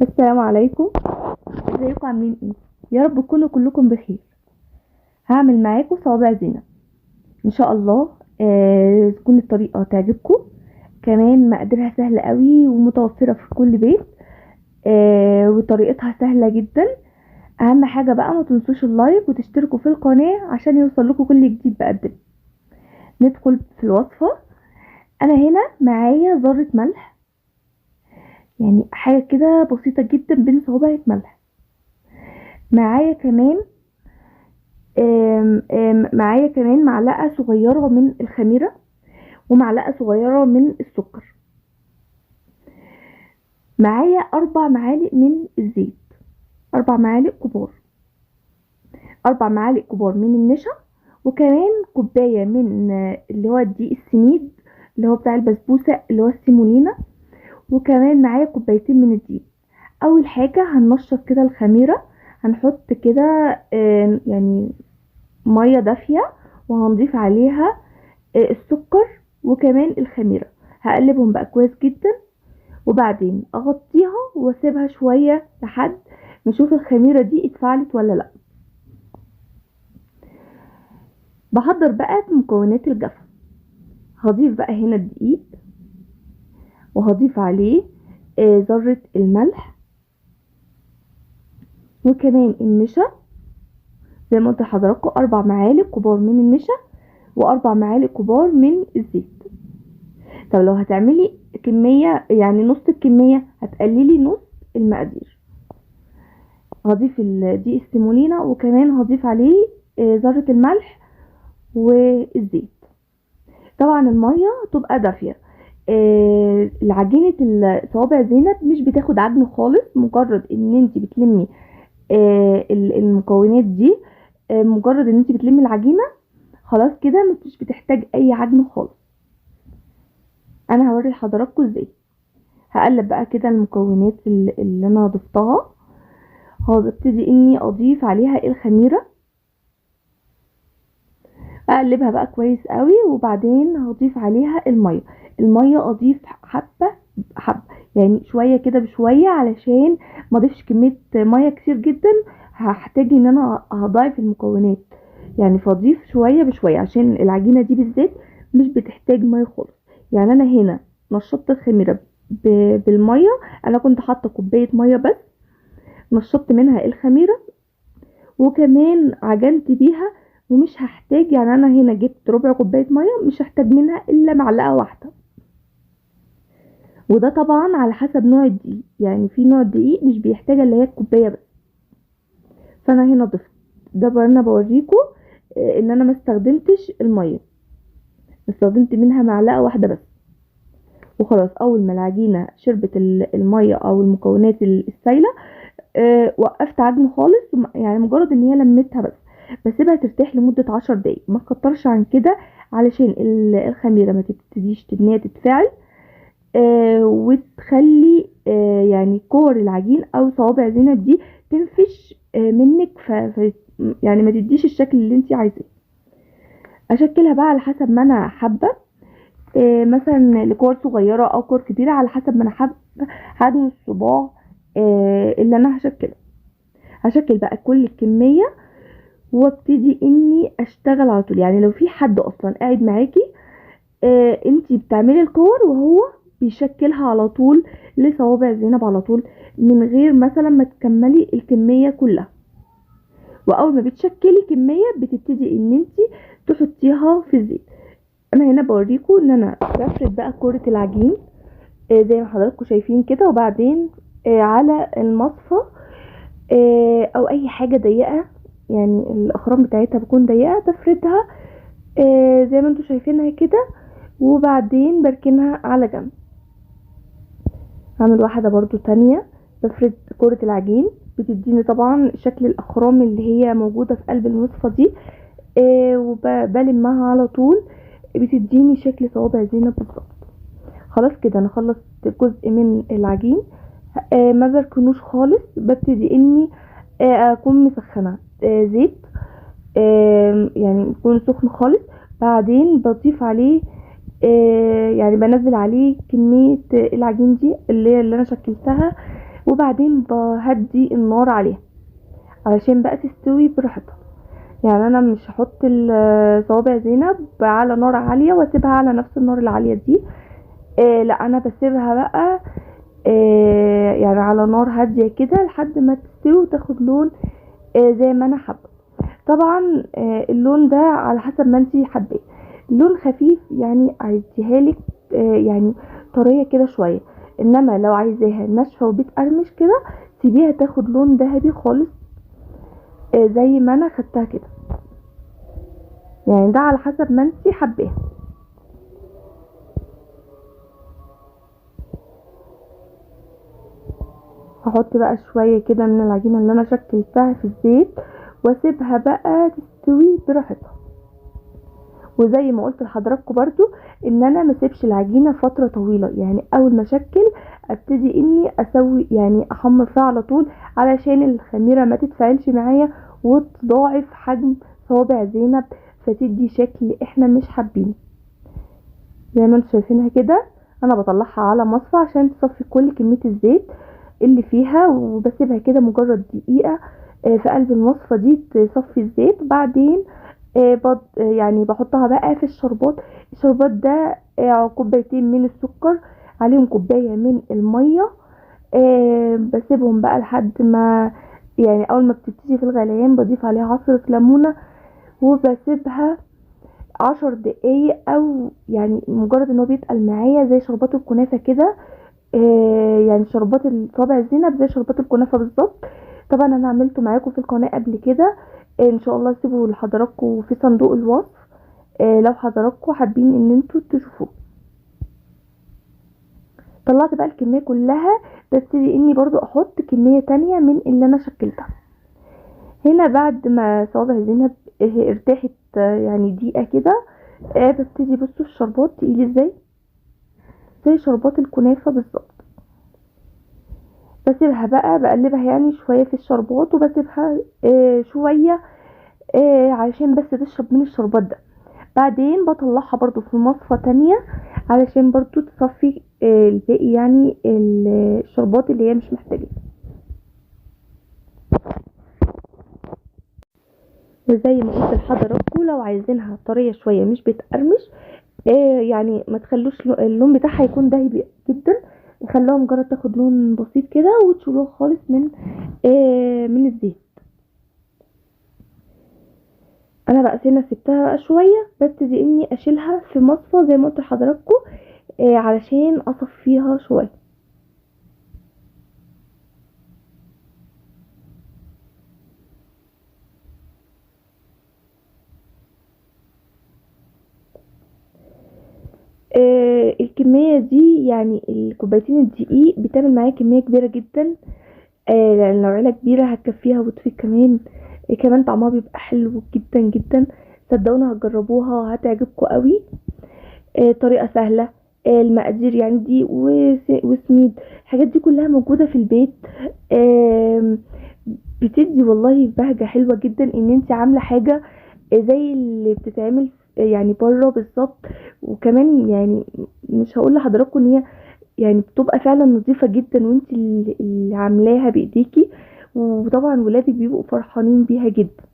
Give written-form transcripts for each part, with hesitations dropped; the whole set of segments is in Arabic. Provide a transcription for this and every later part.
السلام عليكم. ازيكم عاملين ايه؟ يا رب تكونوا كلكم بخير. هعمل معاكم صوابع زينب ان شاء الله. تكون الطريقه تعجبكم. كمان مقاديرها سهله قوي ومتوفره في كل بيت. وطريقتها سهله جدا. اهم حاجه بقى ما تنسوش اللايك وتشتركوا في القناه عشان يوصل لكم كل جديد بقدم. ندخل في الوصفه. انا هنا معايا ذره ملح، يعني حاجه كده بسيطه جدا بين صوابع ملح. معايا كمان معايا كمان معلقة صغيرة من الخميرة ومعلقة صغيرة من السكر. معايا 4 معالق من الزيت، 4 معالق كبار، 4 معالق كبار من النشا، وكمان كوباية من اللي هو الدقيق السميد اللي هو بتاع البسبوسة اللي هو السيمولينا، وكمان معايا كوبايتين من الدقيق. اول حاجة هننشف كده الخميرة، هنحط كده يعني مية دافية، وهنضيف عليها السكر وكمان الخميرة. هقلبهم بقى كويس جدا، وبعدين اغطيها واسيبها شوية لحد ما اشوف الخميرة دي اتفعلت ولا لا. بحضر بقى مكونات الجافة. هضيف بقى هنا الدقيق، وهضيف عليه ذرة الملح، وكمان النشا زي ما قلت لحضراتكم 4 معالق كبار من النشا و4 معالق كبار من الزيت. طب لو هتعملي كمية يعني نص الكمية هتقللي نص المقادير. هضيف الدقيق السيمولينا، وكمان هضيف عليه ذرة الملح والزيت. طبعا المية تبقى دافية. العجينة صوابع زينب مش بتاخد عجن خالص، مجرد ان انت بتلمي المكونات دي، مجرد ان انت بتلمي العجينة خلاص كده مش بتحتاج اي عجن خالص. انا هوري لحضراتكم ازاي. هقلب بقى كده المكونات اللي انا ضفتها. هبتدي اني اضيف عليها الخميرة، اقلبها بقى كويس قوي، وبعدين هضيف عليها المية اضيف حبة حبة، يعني شوية كده بشوية علشان ما اضيفش كمية مية كتير جدا. هحتاج ان انا هضاعف المكونات، يعني فاضيف شوية بشوية عشان العجينة دي بالذات مش بتحتاج مية خالص. يعني انا هنا نشطت الخميرة بالمية. انا كنت حاطة كوباية مية بس، نشطت منها الخميرة وكمان عجنت بيها، ومش هحتاج، يعني انا هنا جبت ربع كوبايه ميه مش هحتاج منها الا معلقه واحده. وده طبعا على حسب نوع الدقيق، يعني في نوع دقيق مش بيحتاج الا هي الكوبايه بس. فانا هنا ضفت ده بقى، انا بوريكم ان انا ما استخدمتش الميه، استخدمت منها معلقه واحده بس وخلاص. اول ما العجينه شربت الميه او المكونات السايله وقفت عجن خالص، يعني مجرد ان هي لمتها بس. بسيبها ترتاح لمدة 10 دقايق، ما تكترش عن كده علشان الخميرة ما تبتديش ان هي تتفاعل وتخلي يعني كور العجين او صوابع زينب دي تنفش منك، يعني ما تديش الشكل اللي انت عايزاه. اشكلها بقى على حسب ما انا حابة، مثلا لكور صغيرة او كور كبيرة على حسب ما انا حابة حجم الصباع اللي انا هشكله. هشكل بقى كل الكمية وابتدي اني اشتغل على طول. يعني لو في حد اصلا قاعد معاكي انتي بتعملي الكور وهو بيشكلها على طول لصوابع زينب على طول، من غير مثلا ما تكملي الكمية كلها. واول ما بتشكلي كمية بتبتدي ان انتي تحطيها في الزيت. انا هنا بوريكم ان انا بفرد بقى كرة العجين زي ما حضراتكم شايفين كده، وبعدين على المصفى او اي حاجة ضيقة، يعني الاخرام بتاعتها بتكون ضيقة، بفردها زي ما انتوا شايفينها كده، وبعدين بركنها على جنب. هعمل واحدة برضو تانية، بفرد كرة العجين بتديني طبعا شكل الاخرام اللي هي موجودة في قلب الوصفة دي، وبلمها على طول بتديني شكل صوابع زينب بالظبط. خلاص كده انا خلصت جزء من العجين. ما بركنوش خالص، ببتدي اني اكون مسخنه زيت، يعني يكون سخن خالص. بعدين بضيف عليه يعني بنزل عليه كمية العجين دي اللي انا شكلتها، وبعدين بهدي النار عليها علشان بقى تستوي براحتها. يعني انا مش هحط صوابع زينب على نار عاليه واسيبها على نفس النار العاليه دي. لا، انا بسيبها بقى يعني على نار هاديه كده لحد ما تستوي وتاخد لون زي ما انا حابه. طبعا اللون ده على حسب ما انتي حباه. لون خفيف يعني عايزيها لك يعني طريه كده شويه، انما لو عايزاها ناشفه وبتقرمش كده سيبيها تاخد لون ذهبي خالص زي ما انا خدتها كده. يعني ده على حسب ما انتي حباها. هحط بقى شويه كده من العجينه اللي انا شكلتها في الزيت واسيبها بقى تستوي براحتها. وزي ما قلت لحضراتكم برضو ان انا ما اسيبش العجينه فتره طويله، يعني اول ما اشكل ابتدي اني اسوي يعني احمر فيها على طول علشان الخميره ما تتفاعلش معايا وتضاعف حجم صوابع زينب فتدي شكل احنا مش حابينه. زي ما انتم شايفينها كده انا بطلعها على مصفى عشان تصفي كل كميه الزيت اللي فيها، وبسيبها كده مجرد دقيقه في قلب المصفى دي تصفي الزيت. وبعدين يعني بحطها بقى في الشربات ده كوبايتين من السكر عليهم كوبايه من الميه. بسيبهم بقى لحد ما يعني اول ما بتبتدي في الغليان بضيف عليها عصرة ليمونة وبسيبها 10 دقايق، او يعني مجرد ان هو بيتقل معايا زي شربات الكنافة كده. يعني شربات صابع الزينب زي شربات الكنافة بالظبط. طبعا انا عملته معاكم في القناة قبل كده، ان شاء الله اسيبه لحضراتكم في صندوق الوصف لو حضراتكم حابين ان انتوا تشوفوه. طلعت بقى الكمية كلها، ببتدي اني برضو احط كمية تانية من اللي انا شكلتها. هنا بعد ما صوابع زينب ارتاحت يعني دقيقة كده ببتدي بصوا الشربات تقيل ازاي زي شربات الكنافة بالظبط. بسيبها بقى بقلبها يعني شوية في الشربات وبسيبها شوية علشان بس تشرب من الشربات ده. بعدين بطلعها برضو في مصفى تانية علشان برضو تصفي الباقي يعني الشربات اللي هي مش محتاجة. وزي ما قلت لحضراتكم لو عايزينها طرية شوية مش بتقرمش يعني ما تخلوش اللون بتاعها يكون دهبي جدا، خلوها مجرد تاخد لون بسيط كده وتشيلوها خالص من الزيت. انا بقى هنا سبتها بقى شويه ببتدي اني اشيلها في مصفى زي ما قلت لحضراتكم علشان اصفيها شويه. الكميه دي يعني الكوبايتين الدقيق بتعمل معايا كميه كبيره جدا. لان لو عيله كبيره هتكفيها وتفيد كمان. كمان طعمها بيبقى حلو جدا جدا. صدقونا هتجربوها وهتعجبكم قوي. طريقه سهله. المقادير يعني دي وسميد الحاجات دي كلها موجوده في البيت. بتدي والله بهجه حلوه جدا ان انت عامله حاجه زي اللي بتتعمل يعني بره بالظبط. وكمان يعني مش هقول لحضراتكم ان هي يعني بتبقى فعلا نظيفه جدا وانت اللي عاملاها بايديكي، وطبعا ولادك بيبقوا فرحانين بيها جدا.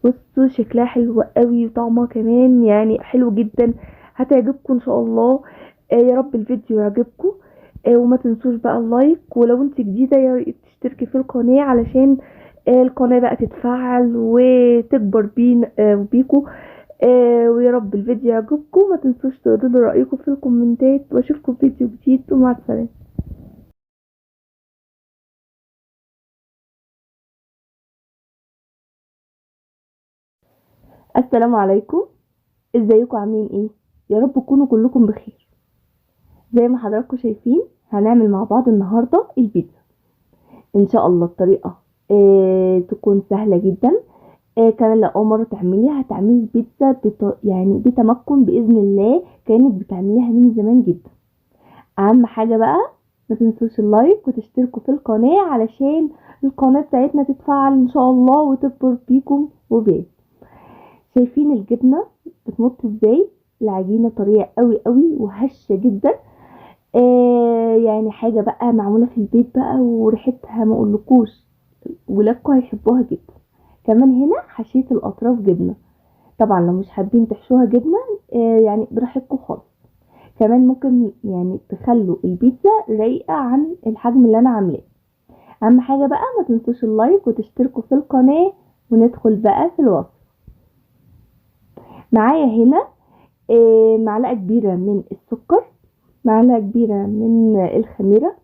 بصوا شكلها حلو قوي وطعمها كمان يعني حلو جدا. هتعجبكم ان شاء الله. يا رب الفيديو يعجبكم. وما تنسوش بقى اللايك، ولو انت جديدة يا ريت تشتركي في القناة علشان القناة بقى تتفعل وتكبر بيكم. ويا رب الفيديو يعجبكم. ما تنسوش تقولوا لي رأيكم في الكومنتات، واشوفكم في فيديو جديد ومع السلامة. السلام عليكم. ازيكم عاملين ايه؟ يا رب تكونوا كلكم بخير. زي ما حضراتكم شايفين هنعمل مع بعض النهاردة البيتزا. ان شاء الله الطريقة تكون سهلة جدا. كمان لو اول مرة تعمليها هتعملي البيتزا يعني بتمكن بإذن الله كأنك بتعمليها من زمان جدا. اهم حاجة بقى ما تنسوش اللايك وتشتركوا في القناة علشان القناة بتاعتنا تتفعل ان شاء الله وتكبر بيكم وبيا. شايفين الجبنة بتمط ازاي؟ العجينة طرية قوي قوي وهشة جدا. يعني حاجة بقى معمولة في البيت بقى وريحتها ما اقولكوش، ولادكم هيحبوها جدا. كمان هنا حشية الاطراف جبنة، طبعا لو مش حابين تحشوها جبنة يعني براحتكم خالص. كمان ممكن يعني تخلوا البيتزا رايقة عن الحجم اللي انا عاملاه. اهم حاجة بقى ما تنسوش اللايك وتشتركوا في القناة، وندخل بقى في الوصف. معايا هنا معلقة كبيرة من السكر، معلقة كبيرة من الخميرة،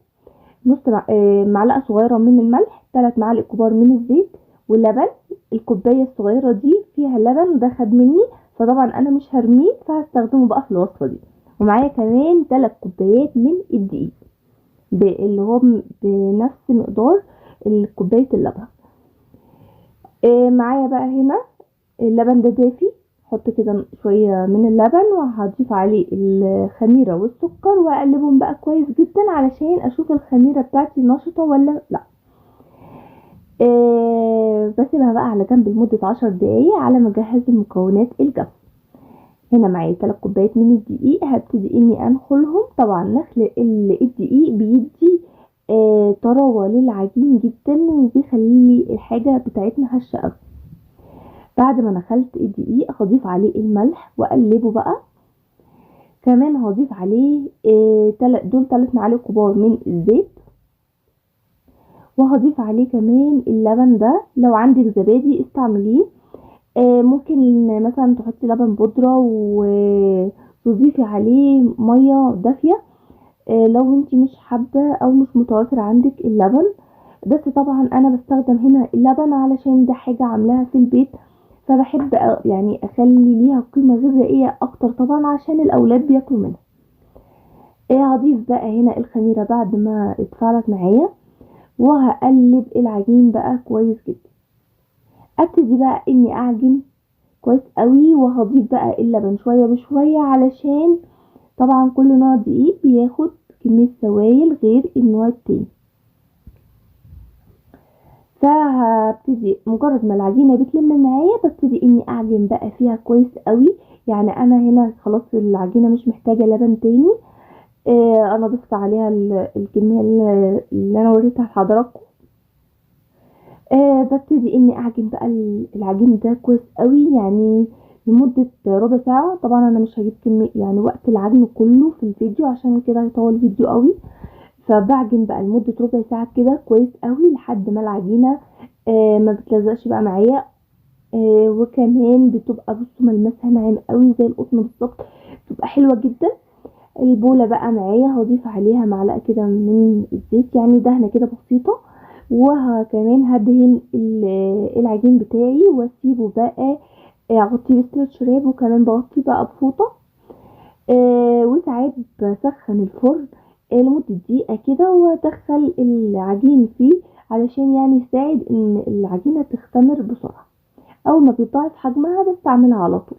معلقة صغيرة من الملح، 3 معالق كبار من الزيت، واللبن. الكوباية الصغيرة دي فيها لبن وده خد مني، فطبعا انا مش هرميه فهستخدمه بقى في الوصفة دي. ومعايا كمان 3 كوبايات من الدقيق اللي هو بنفس مقدار كوباية اللبن. معايا بقى هنا اللبن ده دافي، حط كده شوية من اللبن وهضيف عليه الخميرة والسكر واقلبهم بقى كويس جدا علشان اشوف الخميرة بتاعتي نشطة ولا لا. بسيبها بقى على جنب لمدة 10 دقايق على ما اجهز المكونات الجافة. هنا معايا 3 كوبايات من الدقيق، هبتدي اني انخلهم. طبعا نخل الدقيق بيدي طراوة للعجين جدا وبيخلي الحاجة بتاعتنا هشة قوي. بعد ما نخلت الدقيق هضيف عليه الملح واقلبه بقى. كمان هضيف عليه دول 3 معالق كبار من الزيت، وهضيف عليه كمان اللبن ده. لو عندك زبادي استعمليه، ممكن مثلا تحطي لبن بودرة وتضيفي عليه مية دافية لو انتي مش حابة او مش متوفر عندك اللبن. بس طبعا انا بستخدم هنا اللبن علشان ده حاجة عاملاها في البيت، فبحب يعني اخلي ليها قيمة غذائية اكتر طبعا عشان الاولاد بياكلوا منها. هضيف بقى هنا الخميرة بعد ما اتفعلت معايا، وهقلب العجين بقى كويس جدا. ابتدي بقى اني اعجن كويس قوي، وهضيف بقى اللبن شوية بشوية علشان طبعا كل نوع دقيق بياخد كمية سوائل غير النوع التاني. فهبتدي مجرد ما العجينة بتلم معايا ببتدي اني اعجن بقى فيها كويس قوي. يعني انا هنا خلاص العجينة مش محتاجة لبن تاني. انا ضفت عليها الكمية اللي انا وريتها لحضراتكم. ببتدي اني اعجن بقى العجين ده كويس قوي، يعني لمدة ربع ساعة. طبعا انا مش هجيب كمية يعني وقت العجن كله في الفيديو عشان كده هيطول الفيديو قوي. فبعجن بقى لمدة ربع ساعة كده كويس قوي لحد ما العجينة ما بتلزقش بقى معايا. وكمان بتبقى بصوا ملمسها ناعم قوي زي القطن بالظبط، بتبقى حلوة جدا. البولة بقى معايا هضيف عليها معلقة كده من الزيت، يعني دهنة كده بسيطة. وكمان هدهن العجين بتاعي واسيبه بقى اغطيه بستريتش راب، وكمان بغطيه بقى بفوطة. وساعات بسخن الفرن لمدة دقيقة كده وادخل العجين فيه علشان يعني يساعد ان العجينة تختمر بسرعة. اول ما بيضاعف حجمها بستعملها على طول.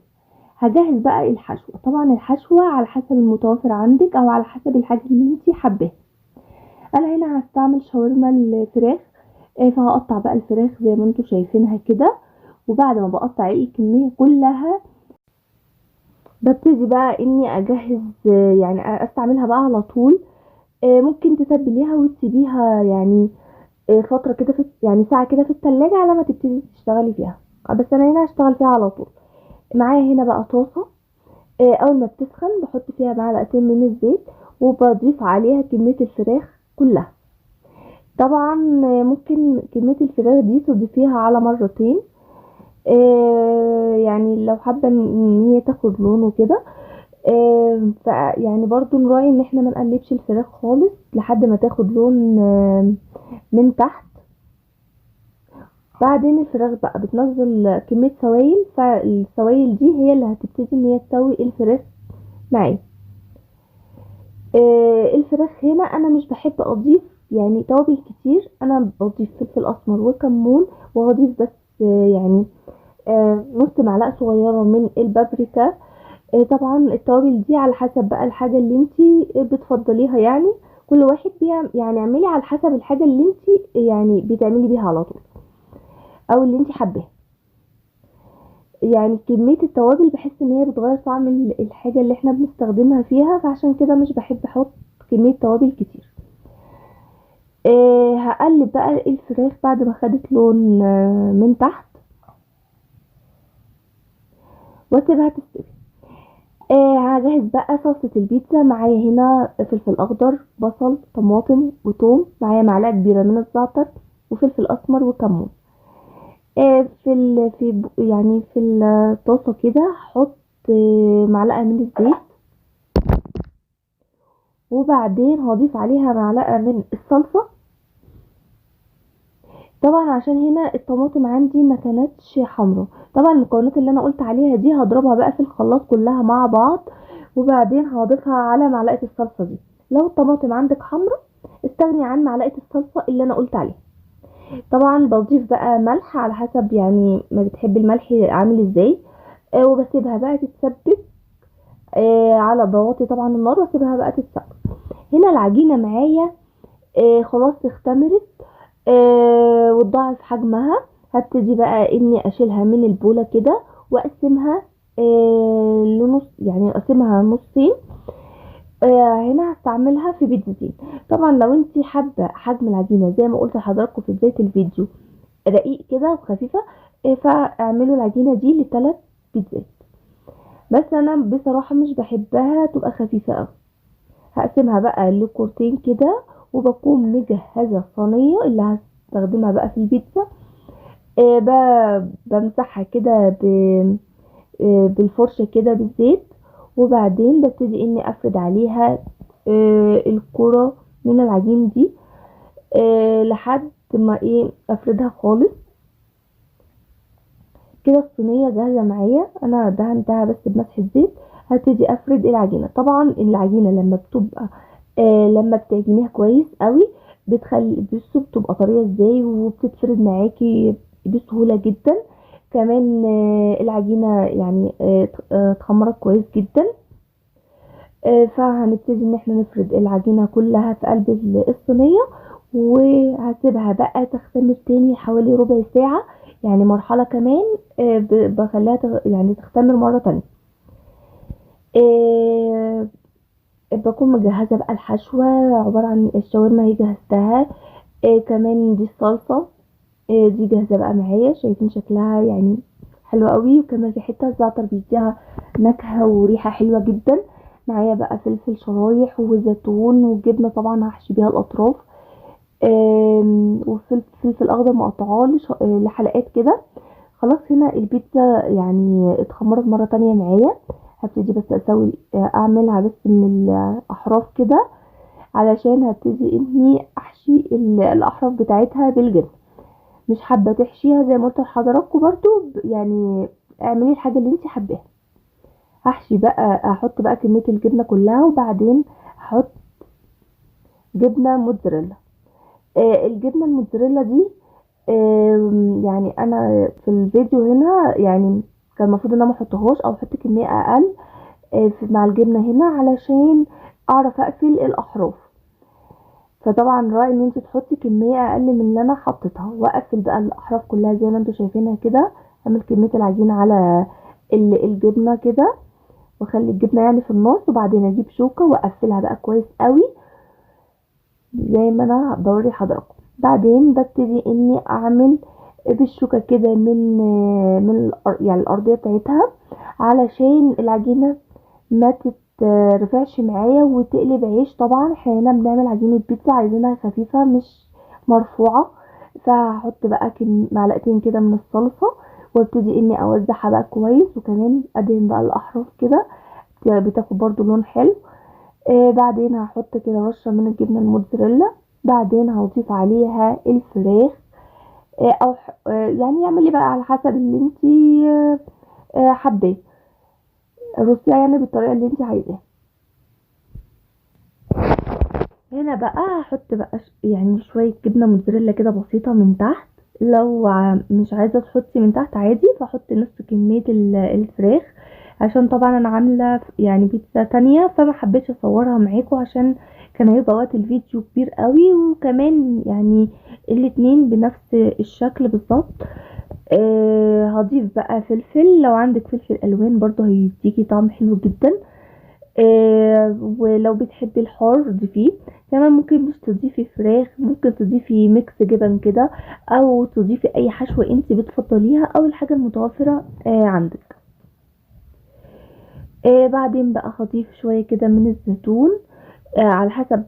هجهز بقى الحشوة. طبعا الحشوة على حسب المتوفر عندك او على حسب الحاجة اللي انتي حباها. انا هنا هستعمل شاورما الفراخ، فهقطع بقى الفراخ زي ما انتوا شايفينها كده. وبعد ما بقطع الكمية كلها ببتدي بقى اني اجهز يعني استعملها بقى على طول. ممكن تتبليها وتسيبيها يعني فترة كده في يعني ساعة كده في التلاجة على ما تبتدي تشتغلي فيها. بس انا هنا هشتغل فيها على طول. معايا هنا بقى طاسة، اول ما بتسخن بحط فيها معلقتين من الزيت وبضيف عليها كمية الفراخ كلها. طبعا ممكن كمية الفراخ دي تضيفيها على مرتين، يعني لو حابة ان هي تاخد لون وكده. يعني برضو نراعي ان احنا ما نقلبش الفراخ خالص لحد ما تاخد لون من تحت. بعدين الفراخ بقى بتنزل كمية سوائل، فالسوائل دي هي اللي هتبتدي ان هي تسوي الفراخ معايا. الفراخ هنا انا مش بحب اضيف يعني توابل كتير، انا بضيف فلفل اسمر وكمون، وهضيف بس يعني نص معلقة صغيرة من البابريكا. طبعا التوابل دي على حسب بقى الحاجة اللي انتي بتفضليها، يعني كل واحد يعني اعملي على حسب الحاجة اللي انتي يعني بتعملي بيها على طول او اللي انتي حباها. يعني كمية التوابل بحس ان هي بتغير طعم الحاجة اللي احنا بنستخدمها فيها، فعشان كده مش بحب احط كميه توابل كتير. هقلب بقى الفراخ بعد ما خدت لون من تحت واسيبها تستوي. هجهز بقى صلصة البيتزا. معايا هنا فلفل اخضر، بصل، طماطم وتوم، معايا معلقة كبيرة من الزعتر وفلفل اسمر وكمون. يعني في الطاسة كده هحط معلقة من الزيت، وبعدين هضيف عليها معلقة من الصلصة. طبعا عشان هنا الطماطم عندي ما كانتش حمرا. طبعا المكونات اللي انا قلت عليها دي هضربها بقى في الخلاط كلها مع بعض، وبعدين هضيفها على معلقة الصلصة دي. لو الطماطم عندك حمرا استغني عن معلقة الصلصة اللي انا قلت عليها. طبعا بضيف بقى ملح على حسب يعني ما بتحب الملح عامل ازاي. وبسيبها بقى تتسبك على ضواطي طبعا النار، واسيبها بقى تتسبك. هنا العجينة معايا خلاص اختمرت وتضاعف حجمها. هبتدي بقى اني اشيلها من البولة كده واقسمها لنص، يعني اقسمها نصين. هنا هستعملها في بيتزتين. طبعا لو انت حابة حجم العجينة زي ما قلت لحضراتكم في بداية الفيديو رقيق كده وخفيفة، فاعملوا العجينة دي ل3 بيتزات. بس انا بصراحة مش بحبها تبقى خفيفة اوي. هقسمها بقى لكورتين كده، وبكون مجهزة صينية اللي هستخدمها بقى في البيتزا. بمسحها كده بالفرشة كده بالزيت، وبعدين ببتدي اني افرد عليها الكرة من العجين دي لحد ما افردها خالص كده. الصينية جاهزة معايا، انا دهنتها بس بمسح الزيت. هبتدي افرد العجينة. طبعا العجينة لما بتبقى لما بتعجنيها كويس قوي بتخلي بصوا بتبقى طرية ازاي، وبتتفرد معاكي بسهولة جدا. كمان العجينة يعني اتخمرت كويس جدا. فهنبتدي ان احنا نفرد العجينة كلها في قلب الصينية، وهسيبها بقى تختمر تاني حوالي ربع ساعة. يعني مرحلة كمان بخليها يعني تختمر مرة تانية. بكون مجهزة بقى الحشوة عبارة عن الشاورما هي جهزتها. كمان دي الصلصة دي جاهزة بقى معايا. شايفين شكلها يعني حلو قوي، وكمان ريحتها الزعتر بيديها نكهة وريحة حلوة جدا. معايا بقى فلفل شرايح وزيتون وجبنة طبعا هحشي بيها الاطراف، وفلفل اخضر مقطعاه لحلقات كده. خلاص هنا البيتزا يعني اتخمرت مرة تانية معايا. هبتدي بس اسوي اعملها بس من الاحراف كده، علشان هبتدي اني احشي الاحراف بتاعتها بالجبن. مش حابه تحشيها زي ما قلت لحضراتكم برضو يعني اعملي الحاجه اللي انت حباها. هحشي بقى، احط بقى كميه الجبنه كلها، وبعدين احط جبنه موتزاريلا. الجبنه الموتزاريلا دي يعني انا في الفيديو هنا يعني كان المفروض ان انا ما احطهاش او احط كميه اقل مع الجبنه هنا علشان اعرف اقفل الاحراف. فطبعا راعي ان انت تحطي كميه اقل من اللي انا حطيتها، واقفل بقى الاحراف كلها زي ما انتم شايفينها كده. اعمل كميه العجينه على الجبنه كده، واخلي الجبنه يعني في النص، وبعدين اجيب شوكه واقفلها بقى كويس قوي زي ما انا بوري حضراتكم. بعدين ببتدي اني اعمل بالشوكه كده يعني الارضيه بتاعتها، علشان العجينه ما تترفعش معايا وتقلب عيش. طبعا احنا هنا بنعمل عجينه بيتزا عايزينها خفيفه مش مرفوعه. فهحط بقى معلقتين كده من الصلصه، وابتدي اني اوزعها بقى كويس، وكمان ادهن بقى الاحراف كده بتاخد برضو لون حلو. بعدين هحط كده رشه من الجبنه الموتزاريلا. بعدين هضيف عليها الفراخ او يعني اعملي بقى على حسب اللي انتي حباه. رصيها يعني بالطريقه اللي انتي عايزاها. هنا بقى هحط بقى يعني شويه جبنه موتزاريلا كده بسيطه من تحت. لو مش عايزه تحطي من تحت عادي، فحط نص كميه الفراخ، عشان طبعا انا عامله يعني بيتزا تانية فما حبيتش اصورها معاكم عشان كان هيبقى وقت الفيديو كبير قوي، وكمان يعني الاتنين بنفس الشكل بالظبط. هضيف بقى فلفل، لو عندك فلفل الوان برضو هيديكي طعم حلو جدا. ولو بتحبي الحار ضيفيه. كمان ممكن مش تضيفي فراخ، ممكن تضيفي ميكس جبن كده، او تضيفي اي حشوة انت بتفضليها او الحاجة المتوفرة عندك. بعدين بقى هضيف شوية كده من الزيتون على حسب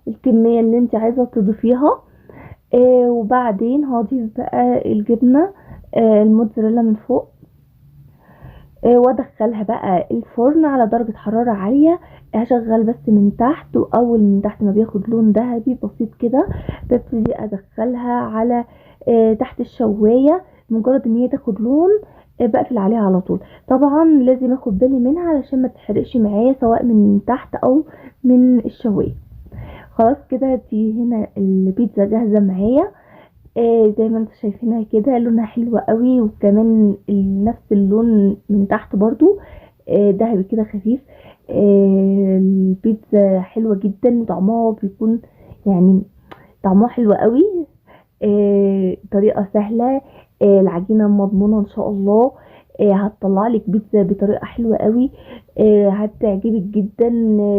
الكمية اللي انت عايزة تضيفيها. وبعدين هضيف بقى الجبنة الموتزاريلا من فوق. وادخلها بقى الفرن على درجة حرارة عالية. هشغل بس من تحت، واول من تحت ما بياخد لون ذهبي بسيط كده ببتدي ادخلها على تحت الشواية. مجرد ان هي تاخد لون بقفل عليها على طول. طبعا لازم اخد بالي منها علشان ما تحرقش معايا سواء من تحت او من الشواية. خلاص كده دي هنا البيتزا جاهزة معايا. زي ما انتوا شايفينها كده لونها حلو قوي، وكمان نفس اللون من تحت برضو دهبي كده خفيف. البيتزا حلوة جدا وطعمها بيكون يعني طعمها حلو قوي. طريقة سهلة. العجينة مضمونة ان شاء الله. هتطلع لك بيتزا بطريقة حلوة قوي. هتعجبك جدا.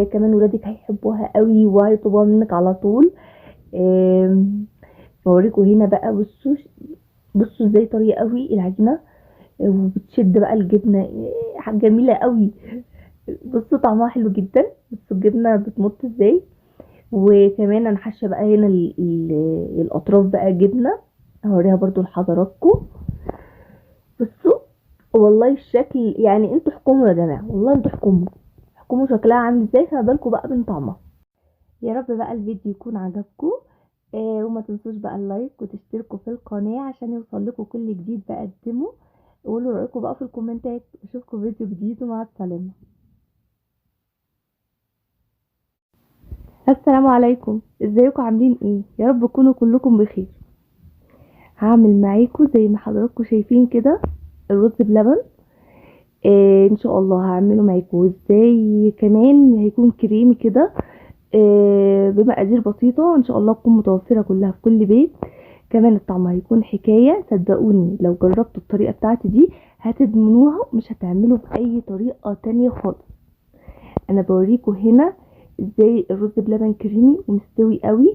كمان ولادك هيحبوها قوي وهيطلبوها منك على طول. بوريكم هنا بقى. بصوا ازاي طريه قوي العجينه، وبتشد بقى الجبنه. حاجه جميله قوي. بصوا طعمها حلو جدا. بصوا الجبنه بتمط ازاي. وكمان انا حاشه بقى هنا الاطراف بقى جبنه. هوريها برضو لحضراتكم. بصوا والله الشكل يعني انتوا احكموا يا جماعه، والله انتوا احكموا شكلها عامل ازاي، فما بالكم بقى من طعمها. يا رب بقى الفيديو يكون عجبكم. وما تنسوش بقى اللايك وتشتركوا في القناة عشان يوصل لكم كل جديد بقدمه. قولوا رأيكم بقى في الكومنتات. اشوفكم فيديو جديد ومع السلامة. السلام عليكم، ازيكم عاملين ايه؟ يا رب تكونوا كلكم بخير. هعمل معاكم زي ما حضراتكم شايفين كده الرز بلبن. ان شاء الله هعمله معاكم ازاي. كمان هيكون كريمي كده بمقادير بسيطة ان شاء الله تكون متوفرة كلها في كل بيت. كمان الطعم هيكون حكاية. صدقوني لو جربتوا الطريقة بتاعتي دي هتدمنوها، مش هتعملوا بأي طريقة تانية خالص. انا بوريكم هنا ازاي الرز بلبن كريمي ومستوي قوي.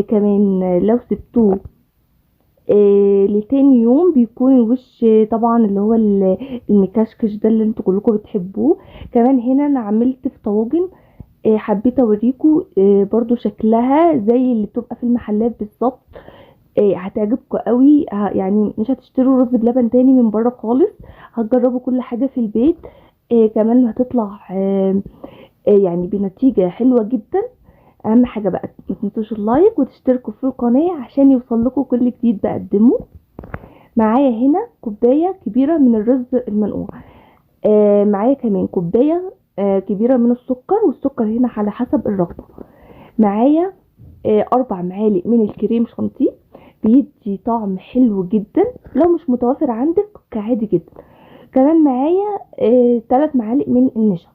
كمان لو سبتوه لتاني يوم بيكون الوش طبعا اللي هو المكشكش ده اللي انتوا كلكم بتحبوه. كمان هنا انا عملت في طواجن. حبيت اوريكم برضو شكلها زي اللي بتبقى في المحلات بالظبط. هتعجبكم قوي. يعني مش هتشتروا رز بلبن تاني من بره خالص. هتجربوا كل حاجة في البيت. كمان هتطلع يعني بنتيجة حلوة جدا. اهم حاجة بقى ما تنسوش اللايك وتشتركوا في القناة عشان يوصل لكم كل جديد بقدمه. معايا هنا كوباية كبيرة من الرز المنقوع. معايا كمان كوباية كبيرة من السكر، والسكر هنا على حسب الرغبة. معايا 4 معالق من الكريم شانتيه. بيدي طعم حلو جدا. لو مش متوفر عندك كعادي جدا. كمان معايا 3 معالق من النشا.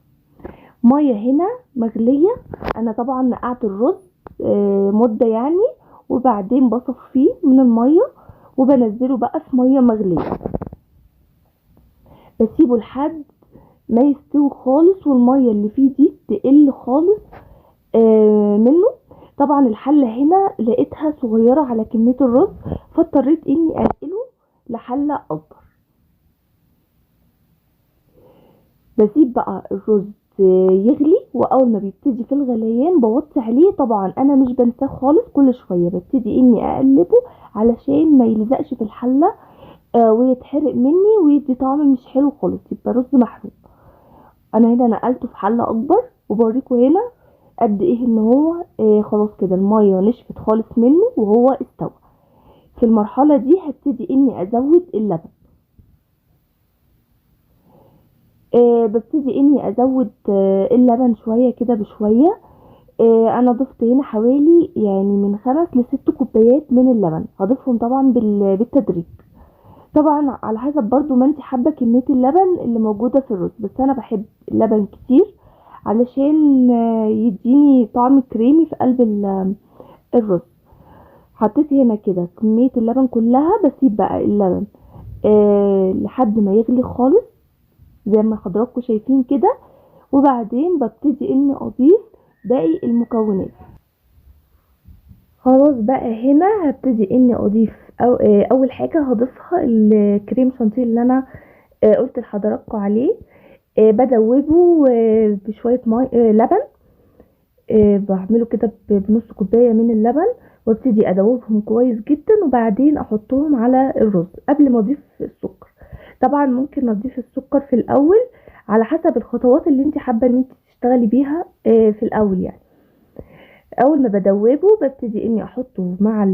ميه هنا مغليه. انا طبعا نقعت الرز مده يعني، وبعدين بصفيه من الميه وبنزله بقى في ميه مغليه. بسيبه لحد ما يستوي خالص والميه اللي فيه دي تقل خالص منه. طبعا الحله هنا لقيتها صغيره على كميه الرز، فاضطريت اني انقله لحله اكبر. بسيب بقى الرز يغلي، واول ما بيبتدي في الغليان بوطي عليه. طبعا انا مش بنساه خالص، كل شويه ببتدي اني اقلبه علشان ما يلزقش في الحله ويتحرق مني ويدي طعم مش حلو خالص، يبقى رز محروق. انا هنا نقلته في حله اكبر، وبوريكم هنا قد ايه ان هو خلاص كده الميه نشفت خالص منه وهو استوى. في المرحله دي هبتدي اني ازود اللبن. ببتدي اني ازود اللبن شويه كده بشويه. انا ضفت هنا حوالي يعني من 5 ل6 كوبايات من اللبن. هضيفهم طبعا بالتدريج، طبعا على حسب برضو ما انت حابه كميه اللبن اللي موجوده في الرز. بس انا بحب اللبن كتير علشان يديني طعم كريمي في قلب الرز. حطيت هنا كده كميه اللبن كلها. بسيب بقى اللبن لحد ما يغلي خالص زي ما حضراتكم شايفين كده، وبعدين ببتدي اني اضيف باقي المكونات. خلاص بقى هنا هبتدي اني اضيف اول حاجه هضيفها الكريم شانتيه اللي انا قلت لحضراتكم عليه. بدوبه بشويه مي لبن. بعمله كده بنص كوبايه من اللبن، وابتدي ادوبهم كويس جدا، وبعدين احطهم على الرز قبل ما اضيف السكر. طبعا ممكن اضيف السكر في الاول على حسب الخطوات اللي انت حابه ان انت تشتغلي بيها في الاول. يعني اول ما بدوبه ببتدي اني احطه مع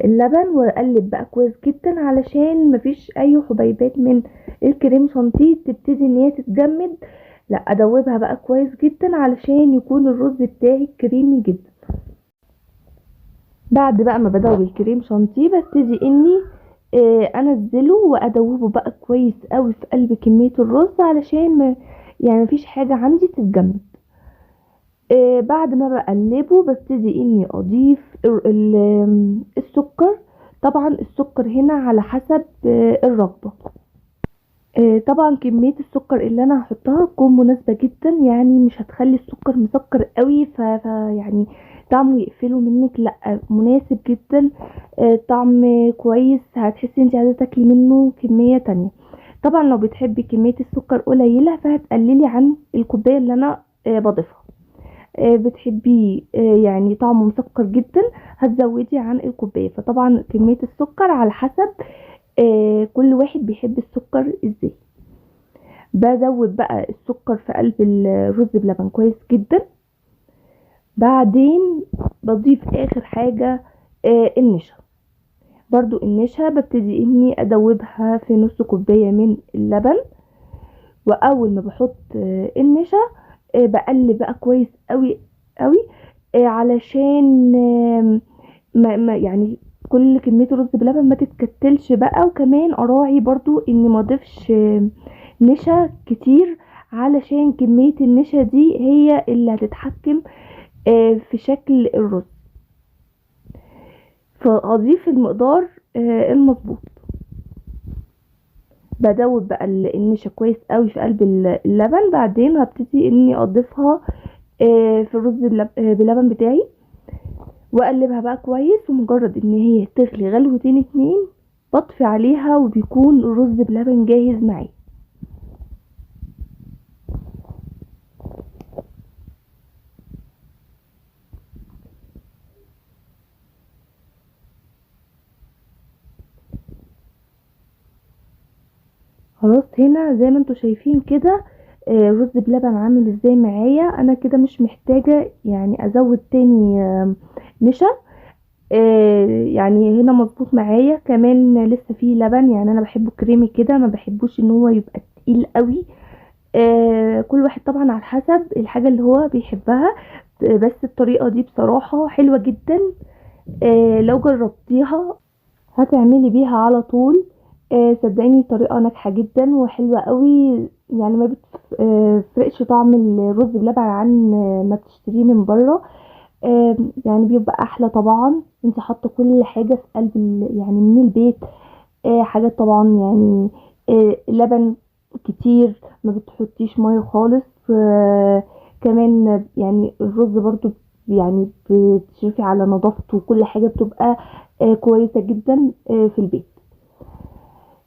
اللبن واقلب بقى كويس جدا، علشان مفيش اي حبيبات من الكريم شانتيه تبتدي ان هي تتجمد. لا، ادوبها بقى كويس جدا علشان يكون الرز بتاعي كريمي جدا. بعد بقى ما بدوب الكريم شانتيه ببتدي اني انزله وادوبه بقى كويس قوي في قلب كمية الرز، علشان ما يعني مفيش حاجة عندي تتجمد. بعد ما بقلبه ببتدي اني اضيف السكر. طبعا السكر هنا على حسب الرغبة. طبعا كمية السكر اللي انا هحطها تكون مناسبة جدا، يعني مش هتخلي السكر مسكر قوي يعني طعمه يقفله منك، لا مناسب جدا. طعم كويس، هتحسي انت عايزة تاكلي منه كمية تانية. طبعا لو بتحبي كمية السكر قليلة فهتقللي عن الكوباية اللي انا بضيفها. بتحبيه يعني طعمه مسكر جدا هتزودي عن الكوبايه. فطبعا كميه السكر على حسب كل واحد بيحب السكر ازاي. بزود بقى السكر في قلب الرز بلبن كويس جدا. بعدين بضيف اخر حاجه النشا. برضو النشا ببتدي اني ادوبها في نص كوبايه من اللبن، واول ما بحط النشا بقلب بقى كويس قوي قوي، علشان ما يعني كل كمية الرز بلبن ما تتكتلش بقى. وكمان اراعي برضو اني ما اضيفش نشا كتير، علشان كمية النشا دي هي اللي هتتحكم في شكل الرز. فاضيف المقدار المظبوط. بدوب بقى النشا كويس قوي في قلب اللبن. بعدين هبتدي اني اضيفها في الرز بلبن بتاعي، واقلبها بقى كويس. ومجرد ان هي تغلي غلوتين اتنين بطفي عليها، وبيكون الرز بلبن جاهز معي. خلاص هنا زي ما انتوا شايفين كده رز بلبن عامل ازاي معايا. انا كده مش محتاجة يعني ازود تاني نشا. يعني هنا مظبوط معايا. كمان لسه فيه لبن، يعني انا بحبه كريمي كده، ما بحبوش ان هو يبقى تقيل قوي. كل واحد طبعا على حسب الحاجة اللي هو بيحبها. بس الطريقة دي بصراحة حلوة جدا. لو جربتيها هتعملي بيها على طول. صدقيني طريقة ناجحة جدا وحلوة قوي. يعني ما بتفرقش طعم الرز بلبن عن ما تشتريه من بره. يعني بيبقى احلى. طبعا انت حاطه كل حاجه في قلب يعني من البيت. حاجات طبعا يعني لبن كتير، ما بتحطيش ميه خالص. كمان يعني الرز برضو يعني بتشرفي على نظافته، وكل حاجه بتبقى كويسه جدا في البيت.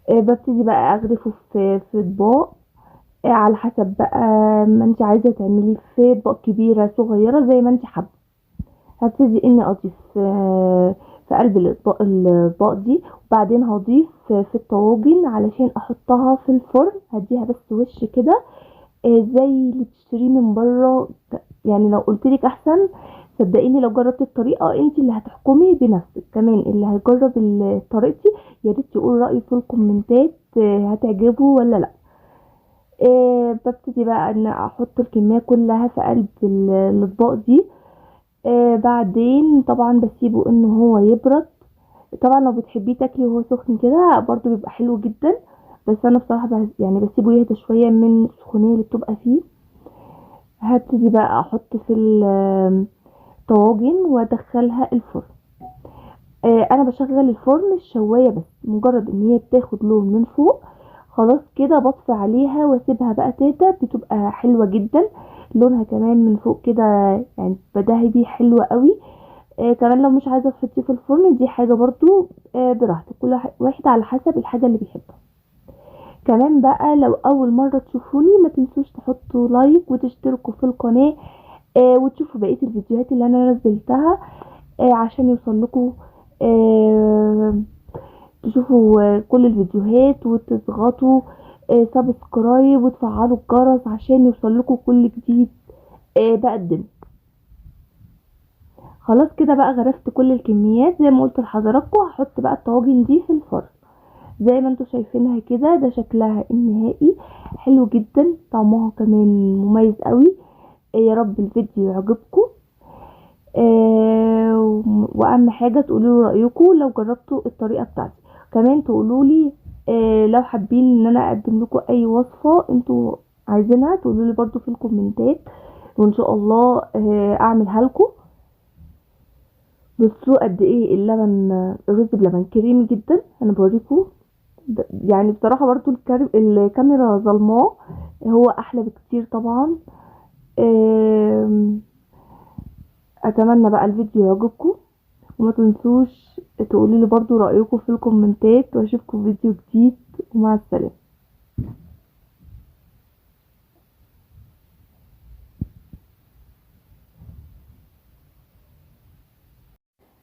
ببتدي بقى اغرفه في اطباق على حسب بقى ما انت عايزه تعمليه، في اطباق كبيره صغيره زي ما انت حابه. هبتدي اني اضيف في قلب الاطباق دي، وبعدين هضيف في الطواجن علشان احطها في الفرن. هديها بس وش كده زي اللي بتشتريه من بره. يعني لو قلتلك احسن، صدقيني لو جربت الطريقه انت اللي هتحكمي بنفسك. كمان اللي هيجرب طريقتي يا ريت يقول رايه في الكومنتات هتعجبه ولا لا. ببتدي بقى ان احط الكميه كلها في قلب الاطباق دي. بعدين طبعا بسيبه ان هو يبرد. طبعا لو بتحبيه تاكلي وهو سخن كده برضو بيبقى حلو جدا، بس انا بصراحه يعني بسيبه يهدى شويه من السخونيه اللي بتبقى فيه. هبتدي بقى احط في الطواجن وادخلها الفرن. انا بشغل الفرن الشوايه بس، مجرد ان هي بتاخد لون من فوق خلاص كده بطفي عليها واسيبها بقى تهدى، بتبقى حلوه جدا. لونها كمان من فوق كده يعني ذهبي حلوه قوي. كمان لو مش عايزه تحطيه في الفرن دي حاجه برضو براحتك، كل واحد على حسب الحاجه اللي بيحبها. كمان بقى لو اول مره تشوفوني ما تنسوش تحطوا لايك وتشتركوا في القناه، وتشوفوا بقيه الفيديوهات اللي انا نزلتها عشان يوصل لكم تشوفوا كل الفيديوهات، وتضغطوا سبسكرايب وتفعلوا الجرس عشان يوصل لكم كل جديد بقدمه. خلاص كده بقى غرفت كل الكميات زي ما قلت لحضراتكم. هحط بقى الطواجن دي في الفرن زي ما انتوا شايفينها كده، ده شكلها النهائي حلو جدا، طعمها كمان مميز قوي. يا رب الفيديو يعجبكم، واهم حاجه تقولوا رايكم لو جربتوا الطريقه بتاعتي. كمان تقولوا لي لو حابين ان انا اقدم لكم اي وصفه انتوا عايزينها، تقولوا لي برضو في الكومنتات وان شاء الله اعملها لكم. بصوا قد ايه اللبن، الرز بلبن كريمي جدا. انا بوريكم يعني بصراحه برضو الكاميرا ظلماه، هو احلى بكتير طبعا. اتمنى بقى الفيديو يعجبكم، وما تنسوش تقولوا لي برضو رأيكم في الكومنتات، واشوفكم في فيديو جديد، ومع السلامة.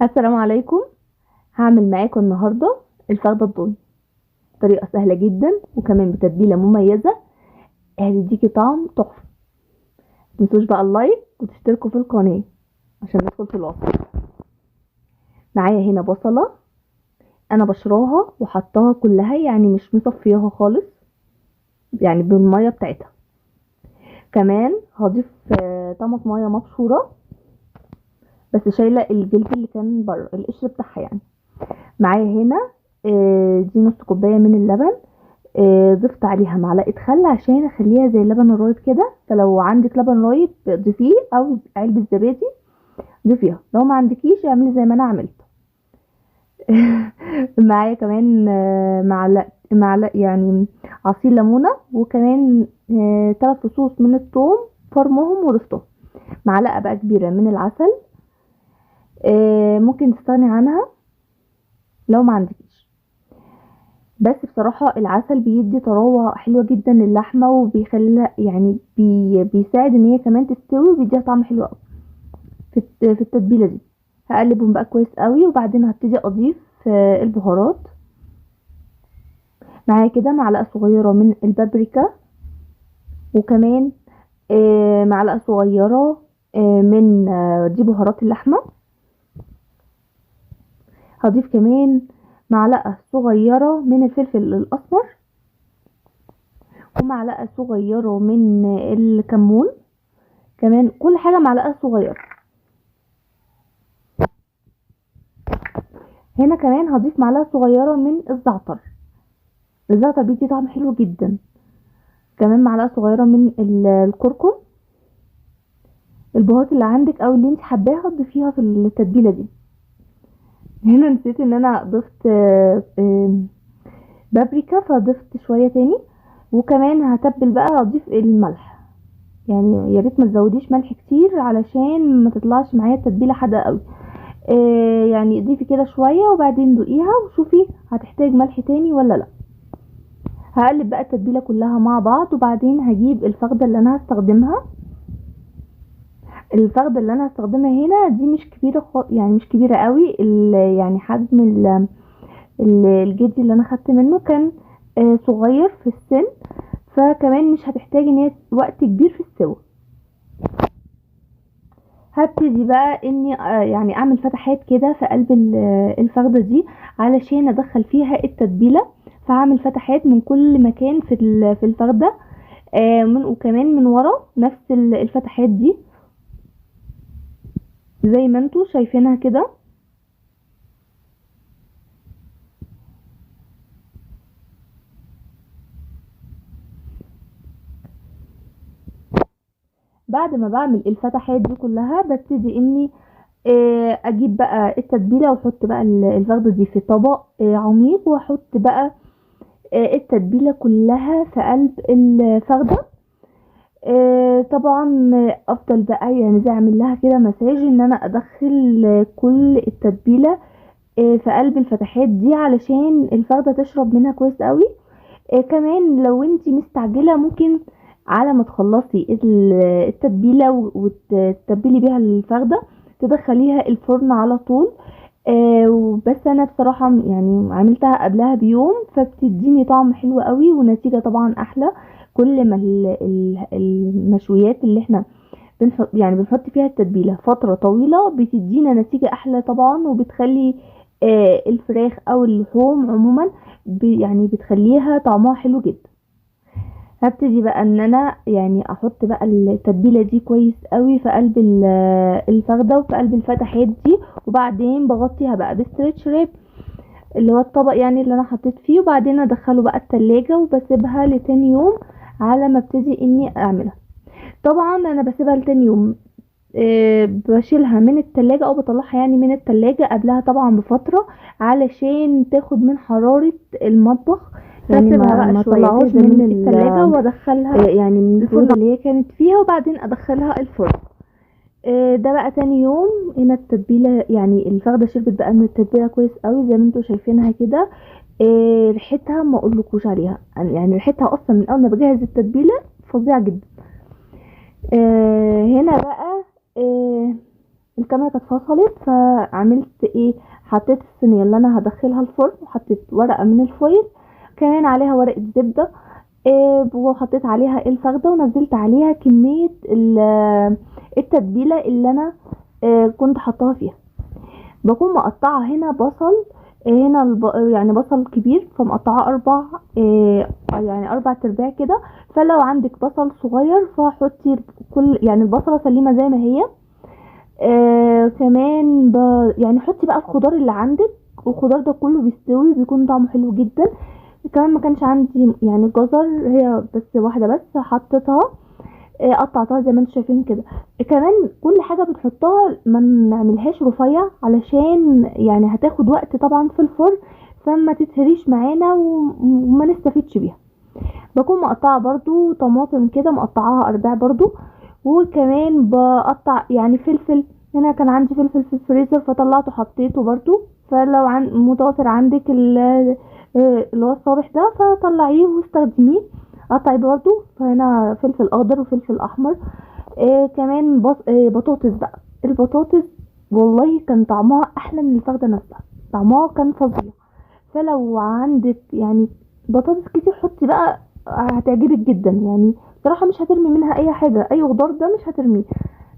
السلام عليكم. هعمل معاكم النهاردة الفخدة الضاني، طريقة سهلة جدا وكمان بتتبيلة مميزة هتديكي طعم تحفة. متنسوش بقى اللايك وتشتركوا في القناة عشان ندخل في الوصفة. معايا هنا بصلة انا بشراها وحطاها كلها، يعني مش مصفياها خالص، يعني بالمية بتاعتها. كمان هضيف طماطمايه مبشورة بس شايلة الجلد اللي كان بره القشر بتاعها يعني. معايا هنا دي نص كوباية من اللبن، ضفت عليها معلقة خل عشان اخليها زي اللبن الرايب كده. فلو عندك لبن رايب ضيفيه، او علبة زبادي ضيفيها، لو ما عندكيش اعملي زي ما انا عملت. معايا كمان معلقة يعني عصير ليمونة، وكمان 3 فصوص من الثوم فرمهم وضفتهم. معلقة بقى كبيرة من العسل، ممكن تستغني عنها لو ما عندكيش. بس بصراحة العسل بيدي طراوة حلوة جدا للحمة، وبيخليها يعني بيساعد ان هي كمان تستوي، وبيديها طعم حلو قوي في التتبيلة دي. هقلبهم بقى كويس قوي، وبعدين هبتدي اضيف البهارات. معايا كده معلقة صغيرة من البابريكا، وكمان معلقة صغيرة من دي بهارات اللحمة. هضيف كمان معلقة صغيرة من الفلفل الأسمر، ومعلقة صغيرة من الكمون، كمان كل حاجة معلقة صغيرة. هنا كمان هضيف معلقة صغيرة من الزعتر. الزعتر بيدي طعم حلو جدا. كمان معلقة صغيرة من الكركم. البهارات اللي عندك او اللي انت حباها تضيفيها في التتبيلة دي. هنا نسيت ان انا ضفت بابريكا، فضفت شوية تاني. وكمان هتبل بقى، هضيف الملح، يعني يا ريت ما تزوديش ملح كتير علشان ما تطلعش معايا التتبيله حادقه قوي. يعني ضيفي كده شويه وبعدين دوقيها وشوفي هتحتاج ملح تاني ولا لا. هقلب بقى التتبيله كلها مع بعض، وبعدين هجيب الفخده اللي انا هستخدمها. الفخده اللي انا هستخدمها هنا دي مش كبيره يعني مش كبيره قوي، يعني حجم الجدي اللي انا خدت منه كان صغير في السن، فكمان مش هتحتاج ان هي وقت كبير في السوى. هبتدي بقى اني يعني اعمل فتحات كده في قلب الفخده دي علشان ادخل فيها التتبيله. فهعمل فتحات من كل مكان في الفخده، وكمان من ورا نفس الفتحات دي زي ما انتوا شايفينها كده. بعد ما بعمل الفتحات دي كلها ببتدي اني اجيب بقى التتبيله، واحط بقى الفخده دي في طبق عميق، واحط بقى التتبيلة كلها في قلب الفخدة. طبعا افضل بقى يعني زي اعمل لها كده مساج، ان انا ادخل كل التتبيلة في قلب الفتحات دي علشان الفخدة تشرب منها كويس قوي. كمان لو انتي مستعجلة ممكن على ما تخلصي التتبيلة وتتبلي بيها الفخدة تدخليها الفرن على طول. وبس انا بصراحة يعني عملتها قبلها بيوم، فبتديني طعم حلو قوي ونتيجة طبعا احلى. كل ما المشويات اللي احنا بنحط فيها التتبيلة فترة طويلة بتدينا نتيجة احلى طبعا، وبتخلي الفراخ او اللحوم عموما يعني بتخليها طعمها حلو جدا. هبتدي بقى ان انا يعني احط بقى التتبيله دي كويس قوي في قلب الفخده وفي قلب الفتحات دي، وبعدين بغطيها بقى بستريتش ريب اللي هو الطبق يعني اللي انا حطيت فيه، وبعدين ادخله بقى التلاجة وبسيبها لتاني يوم على ما ابتدي اني اعملها. طبعا انا بسيبها لتاني يوم، بشيلها من التلاجة او بطلعها يعني من التلاجة قبلها طبعا بفترة علشان تاخد من حرارة المطبخ. يعني فاسيبها ما بقى شوية طلعوش تهدى من من التلاجة وادخلها يعني من الفرن البرودة. اللي هي كانت فيها، وبعدين ادخلها الفرن. ده بقى تاني يوم هنا التتبيلة يعني الفخدة شربت بقى من التتبيلة كويس قوي زي ما انتوا شايفينها كده. ريحتها ما اقولكوش عليها، يعني ريحتها اصلا من اول ما بجهز التتبيلة فظيعة جدا. هنا بقى آه الكاميرا كانت فصلت، فعملت ايه، حطيت الصينيه اللي انا هدخلها الفرن وحطيت ورقه من الفويل كمان عليها ورقه زبده، وحطيت عليها الفخده ونزلت عليها كميه التتبيله اللي انا كنت حطاها فيها. بكون مقطعه هنا بصل، هنا يعني بصل كبير فمقطعاه يعني 4 ترباع كده. فلو عندك بصل صغير فحطي كل يعني البصله سليمه زي ما هي. كمان يعني حطي بقى الخضار اللي عندك، والخضار ده كله بيستوي بيكون طعمه حلو جدا. كمان ما كانش عندي يعني جزر، هي بس واحده بس حطيتها، قطعتها زي ما انتم شايفين كده. كمان كل حاجه بنحطها ما نعملهاش رفيع علشان يعني هتاخد وقت طبعا في الفرن، فما تتهريش معانا وما نستفيدش بيها. بكون مقطعه برضو طماطم كده، مقطعاها ارباع برضو. وكمان بقطع يعني فلفل، هنا كان عندي فلفل في الفريزر فطلعته حطيته برضو. فلو متوفر عندك اللي هو الصابح ده فطلعيه واستخدميه. قطعي برضو، فهنا فلفل اخضر وفلفل احمر. كمان بطاطس بقى. البطاطس والله كان طعمها احلى من الفخده نفسها، طعمها كان فظيع. فلو عندك يعني بطاطس كتير حطي بقى، هتعجبك جدا يعني. بصراحة مش هترمي منها اي حاجة، اي خضار ده مش هترميه،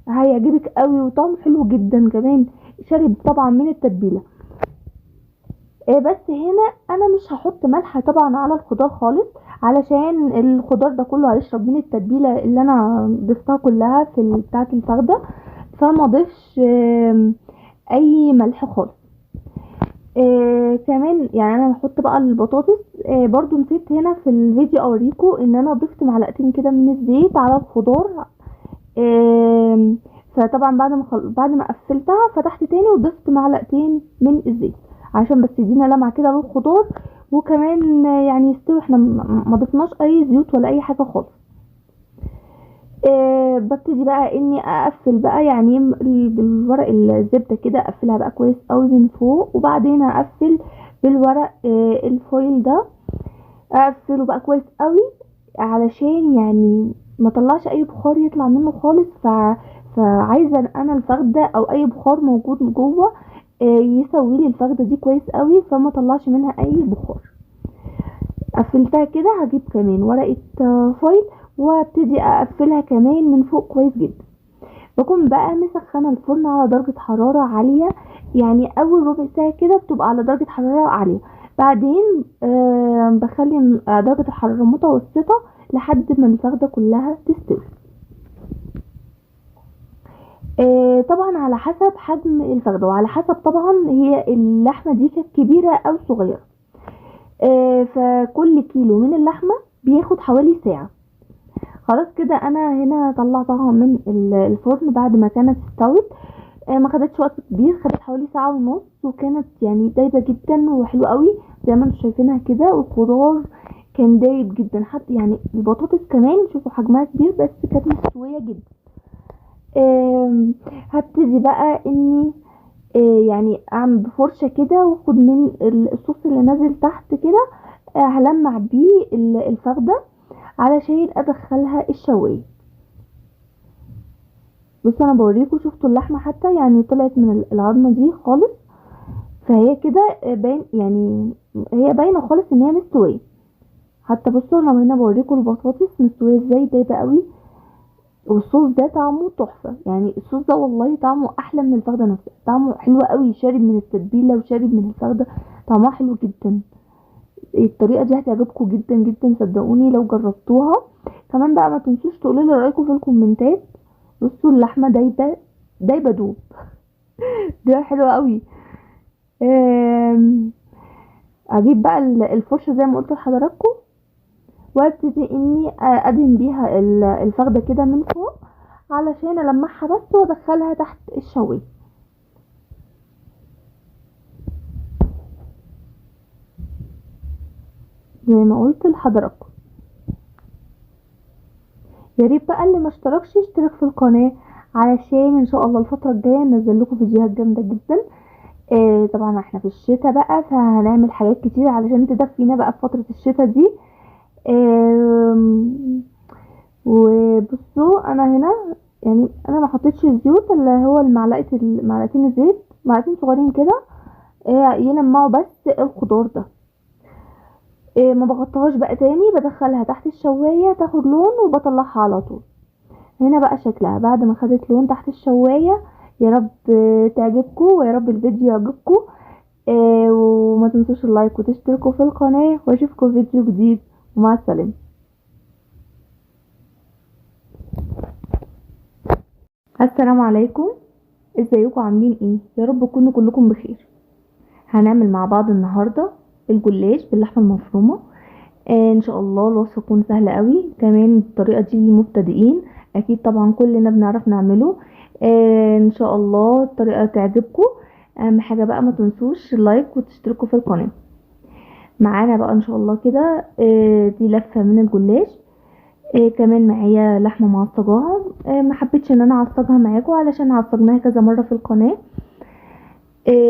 هيعجبك قوي وطعمه حلو جدا كمان، شارب طبعا من التتبيلة. بس هنا انا مش هحط ملح طبعا على الخضار خالص علشان الخضار ده كله هيشرب من التتبيلة اللي انا ضفتها كلها في بتاعة الفخدة، فما ضيفش اي ملح خالص. كمان يعني انا هحط بقى البطاطس. برضو نسيت هنا في الفيديو اوريكم ان انا ضفت معلقتين كده من الزيت على الخضار. فطبعا بعد ما قفلتها فتحت تاني وضفت معلقتين من الزيت عشان بس يدينا لمعه كده للخضار، وكمان يعني يستوي. احنا ما ضفناش اي زيوت ولا اي حاجه خالص. ببتدي بقى اني اقفل بقى يعني بالورق الزبده كده، اقفلها بقى كويس قوي من فوق، وبعدين اقفل بالورق الفويل ده، اقفله بقى كويس قوي علشان يعني ما طلعش اي بخار يطلع منه خالص. فعايزه انا الفخده او اي بخار موجود جوه يسوي لي الفخده دي كويس قوي، فما طلعش منها اي بخار. قفلتها كده، هجيب كمان ورقه فويل وابتدي اقفلها كمان من فوق كويس جدا. بكون بقى مسخنه الفرن على درجه حراره عاليه، يعني اول ربع ساعه كده بتبقى على درجه حراره عاليه، بعدين بخلي درجه الحراره متوسطه لحد ما الفخده كلها تستوي. طبعا على حسب حجم الفخده، وعلى حسب طبعا هي اللحمه دي كانت كبيره او صغيره. فكل كيلو من اللحمه بياخد حوالي ساعه. خلاص كده انا هنا طلعتها من الفرن بعد ما كانت استوت. ما خدتش وقت كبير، خدت حوالي ساعة ونص، وكانت يعني دايبة جدا وحلوة قوي زي ما انتم شايفينها كده. والخضار كان دايب جدا، حتى يعني البطاطس كمان شوفوا حجمها كبير بس كانت مستويه جدا. هبتدي بقى اني يعني اعمل بفرشه كده واخد من الصوص اللي نازل تحت كده، هلمع بيه الفخده علشان ادخلها الشوايه. بصوا انا بوريكم، شفتوا اللحمه حتى يعني طلعت من العظمه دي خالص، فهي كده باين يعني، هي باينه خالص ان هي مستويه. حتى بصوا انا هنا بوريكم البطاطس مستويه ازاي، دايبه قوي. والصوص ده طعمه تحفه، يعني الصوص ده والله طعمه احلى من الفخده نفسها، طعمه حلو قوي، شارب من التتبيله وشارب من الفخده، طعمها حلو جدا. الطريقه دي هتعجبكم جدا جدا صدقوني لو جربتوها. كمان بقى ما تنسوش تقولوا لي رايكم في الكومنتات. بصوا اللحمه دايبه، دايبه دوب. ده حلو قوي. آم، اجيب بقى الفرشه زي ما قلت لحضراتكم، وابتدي اني ادهن بيها الفخده كده من فوق علشان المعها بس وادخلها تحت الشوي. زي ما قلت لحضراتكم، يا ريت بقى اللي ما اشتركش يشترك في القناه، علشان ان شاء الله الفتره الجايه انزل لكم فيديوهات جامده جدا. طبعا احنا في الشتاء بقى، فهنعمل حاجات كتير علشان تدفينا بقى في فتره الشتاء دي. آم، وبصوا انا هنا يعني انا ما حطيتش الزيوت، اللي هو معلقتين الزيت، معلقتين صغيرين كده، يلمعوا بس الخضار ده. ما بغطيهاش بقى تاني، بدخلها تحت الشوايه تاخد لون وبطلعها على طول. هنا بقى شكلها بعد ما خدت لون تحت الشوايه. يا رب تعجبكم، ويا رب الفيديو يعجبكم. وما تنسوش اللايك وتشتركوا في القناه، واشوفكم فيديو جديد، ومع السلامه. السلام عليكم، ازيكم عاملين ايه؟ يا رب تكونوا كلكم بخير. هنعمل مع بعض النهارده الجلاش باللحمه المفرومه. ان شاء الله الوصفه تكون سهله قوي، كمان الطريقه دي للمبتدئين، اكيد طبعا كلنا بنعرف نعمله. ان شاء الله الطريقه تعجبكم. اهم حاجه بقى ما تنسوش اللايك وتشتركوا في القناه. معانا بقى ان شاء الله كده دي لفه من الجلاش. كمان معايا لحمه معصجاها، ما حبيتش ان انا اعصجها معاكم علشان عصجناها كذا مره في القناه.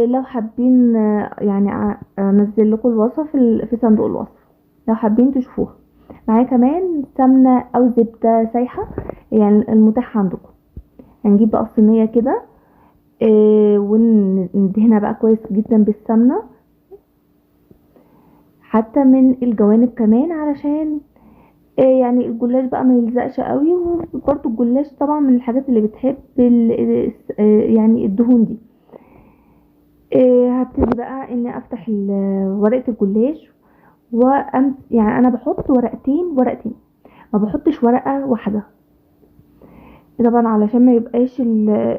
لو حابين يعني انزل لكم الوصفه في صندوق الوصف لو حابين تشوفوها. معايا كمان سمنه او زبده سايحه، يعني المتاح عندكم. هنجيب بقى الصينيه كده وندهنها بقى كويس جدا بالسمنه، حتى من الجوانب كمان، علشان يعني الجلاش بقى ما يلزقش قوي. وبرده الجلاش طبعا من الحاجات اللي بتحب يعني الدهون دي. هبتدي بقى اني افتح ورقه الجلاش، يعني انا بحط ورقتين ورقتين، ما بحطش ورقه واحده، طبعا علشان ما يبقاش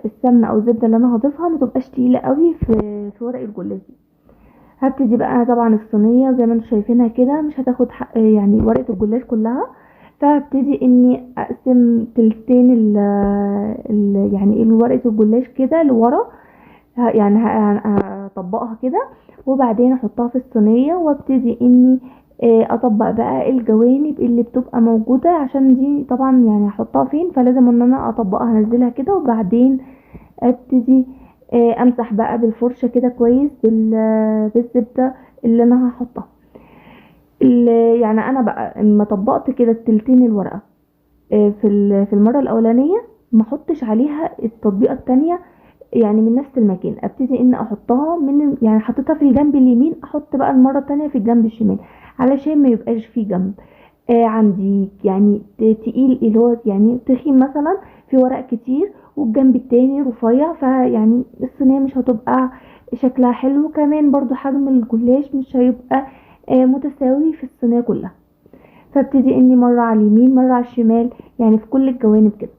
السمنه او الزبده اللي انا هضيفها ما تبقاش تقيله قوي في ورق الجلاش دي. هبتدي بقى طبعا الصينيه زي ما انتم شايفينها كده مش هتاخد حق يعني ورقه الجلاش كلها، فهبتدي اني اقسم تلتين يعني ورقه الجلاش كده لورا. يعني هطبقها كده وبعدين احطها في الصينيه، وابتدي اني اطبق بقى الجوانب اللي بتبقى موجوده، عشان دي طبعا يعني هحطها فين، فلازم ان انا اطبقها انزلها كده، وبعدين ابتدي امسح بقى بالفرشه كده كويس بالزبده اللي انا هحطها. يعني انا بقى اما طبقت كده التلتين الورقه في المره الاولانيه، ما احطش عليها التطبيقه التانية يعني من نفس المكان، ابتدي ان احطها من يعني حطيتها في الجنب اليمين، احط بقى المره التانية في الجنب الشمال علشان ما يبقاش في جنب عندي يعني تقيل، اللي هو يعني تخين مثلا في ورق كتير والجنب التاني رفيع، فيعني الصينيه مش هتبقى شكلها حلو. كمان برضو حجم الجلاش مش هيبقى متساوي في الصينيه كلها، فابتدي اني مره على اليمين مره على الشمال، يعني في كل الجوانب كده.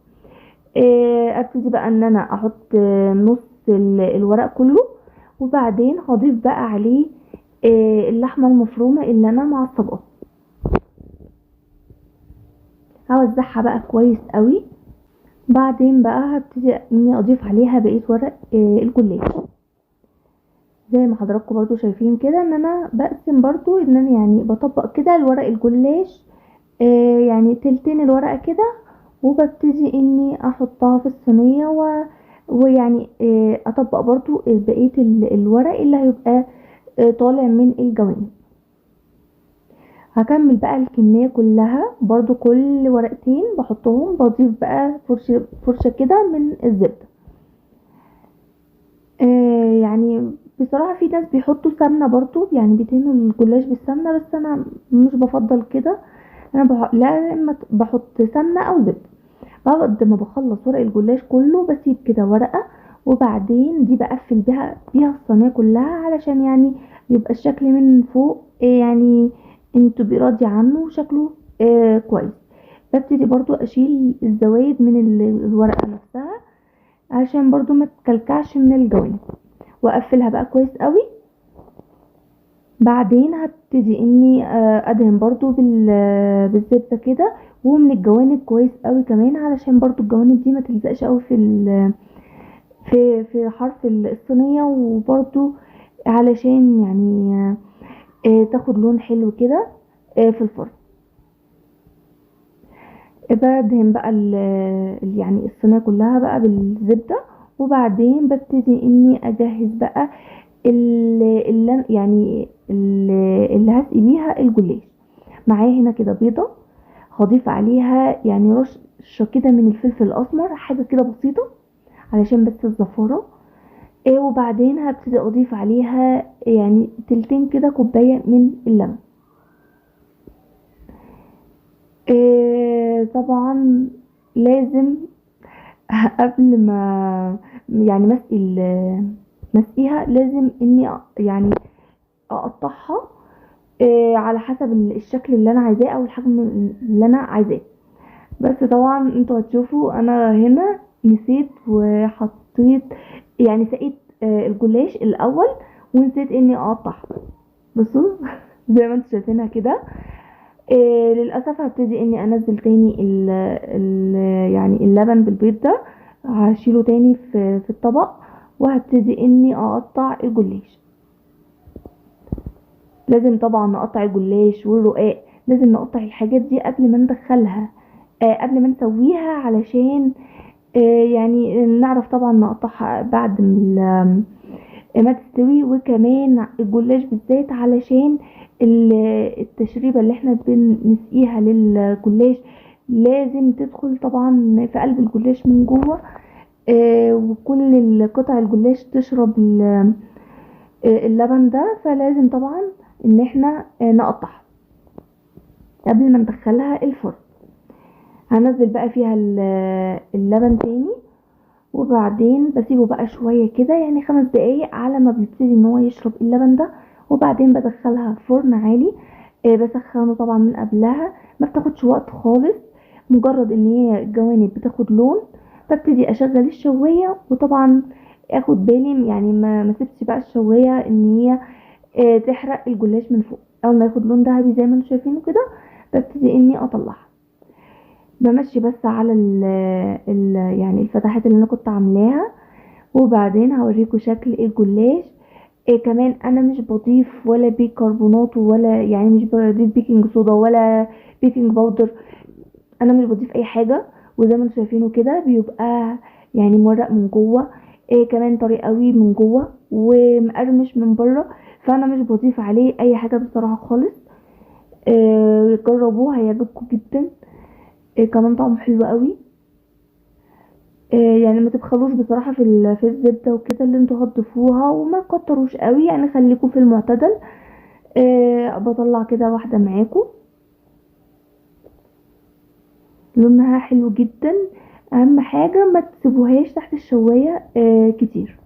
ابتدي بقى ان انا احط نص الورق كله، وبعدين هضيف بقى عليه اللحمه المفرومه اللي انا معصجاها، هوزعها بقى كويس قوي. بعدين بقى هبتدي اني اضيف عليها بقيه ورق الجلاش زي ما حضراتكم برضو شايفين كده ان انا بقسم برضو ان انا يعني بطبق كده الورق الجلاش، يعني تلتين الورقة كده، وببتدي اني احطها في الصينية ويعني اطبق برضو بقية الورق اللي هيبقى طالع من الجوانب. هكمل بقى الكمية كلها برضو، كل ورقتين بحطهم بضيف بقى فرشة كده من الزبدة. يعني بصراحة في ناس بيحطوا سمنة برضو، يعني بيدهنوا الجلاش بالسمنة، بس انا مش بفضل كده. انا لا، اما بحط سمنة او زبدة. بعد ما بخلص ورق الجلاش كله بسيب كده ورقة، وبعدين دي بقفل بيها الصينية كلها، علشان يعني يبقى الشكل من فوق يعني انت تبقي راضية عنه شكله كويس. ببتدي برضو اشيل الزوايد من الورقة نفسها، عشان برضو ما تكلكعش من الجوانب، واقفلها بقى كويس قوي. بعدين هبتدي اني ادهن برضو بالزبدة كده، ومن الجوانب كويس قوي كمان، علشان برضو الجوانب دي ما تلزقش قوي في حرف الصينية، وبرضو علشان يعني تاخد لون حلو كده في الفرن. بدهن بقى يعني الصينية كلها بقى بالزبدة، وبعدين ببتدي اني اجهز بقى يعني اللي هسقي بيها الجلاش. معايا هنا كده بيضة، هضيف عليها يعني رشة كده من الفلفل الاسمر، حاجة كده بسيطة علشان بس الزفارة. وبعدين هبتدي اضيف عليها يعني تلتين كده كوباية من اللبن. طبعا لازم قبل ما يعني مسقيها لازم اني يعني اقطعها على حسب الشكل اللي انا عايزاه او الحجم اللي انا عايزاه. بس طبعا انتوا هتشوفوا انا هنا نسيت وحطيت، يعني سقيت الجلاش الاول ونسيت اني اقطعها. بصوا زي ما انتوا شايفينها كده. للاسف هبتدي اني انزل تاني ال يعني اللبن بالبيض ده، هشيله تاني في الطبق، وهبتدي اني اقطع الجلاش. لازم طبعا نقطع الجلاش والرقاق، لازم نقطع الحاجات دي قبل ما ندخلها، قبل ما نسويها، علشان يعني نعرف طبعا نقطعها بعد ما تستوي. وكمان الجلاش بالذات علشان التشريبة اللي احنا بنسقيها للجلاش لازم تدخل طبعا في قلب الجلاش من جوه، وكل قطع الجلاش تشرب اللبن ده. فلازم طبعا ان احنا نقطعها قبل ما ندخلها الفرن. هنزل بقى فيها اللبن تاني، وبعدين بسيبه بقى شوية كده، يعني 5 دقايق على ما بيبتدي ان هو يشرب اللبن ده. وبعدين بدخلها فرن عالي، بسخنه طبعا من قبلها، ما بتاخدش وقت خالص، مجرد ان هي الجوانب بتاخد لون ببتدي اشغل الشواية. وطبعا اخد بالي يعني ما سيبش بقى الشواية ان هي تحرق الجلاش من فوق. اول ما ياخد لون ذهبي زي ما انتم شايفينه كده ببتدي اني اطلعها. بمشي بس على يعني الفتحات اللي انا كنت عاملاها، وبعدين هوريكم شكل الجلاش. كمان انا مش بضيف ولا بيكربونات، ولا يعني مش بضيف بيكنج صودا ولا بيكنج باودر، انا مش بضيف اي حاجه. وزي ما انتم شايفينه كده بيبقى يعني مورق من جوه، كمان طري قوي من جوه ومقرمش من بره، فانا مش بضيف عليه اي حاجه بصراحه خالص. جربوه هيعجبكم جدا. كمان طعمه حلو قوي. يعني ما تبخلوش بصراحة في الزبدة وكده اللي انتوا هتضيفوها، وما تكتروش قوي، يعني خليكم في المعتدل. بطلع كده واحدة معاكم، لونها حلو جدا. اهم حاجة ما تسيبوهاش تحت الشواية كتير.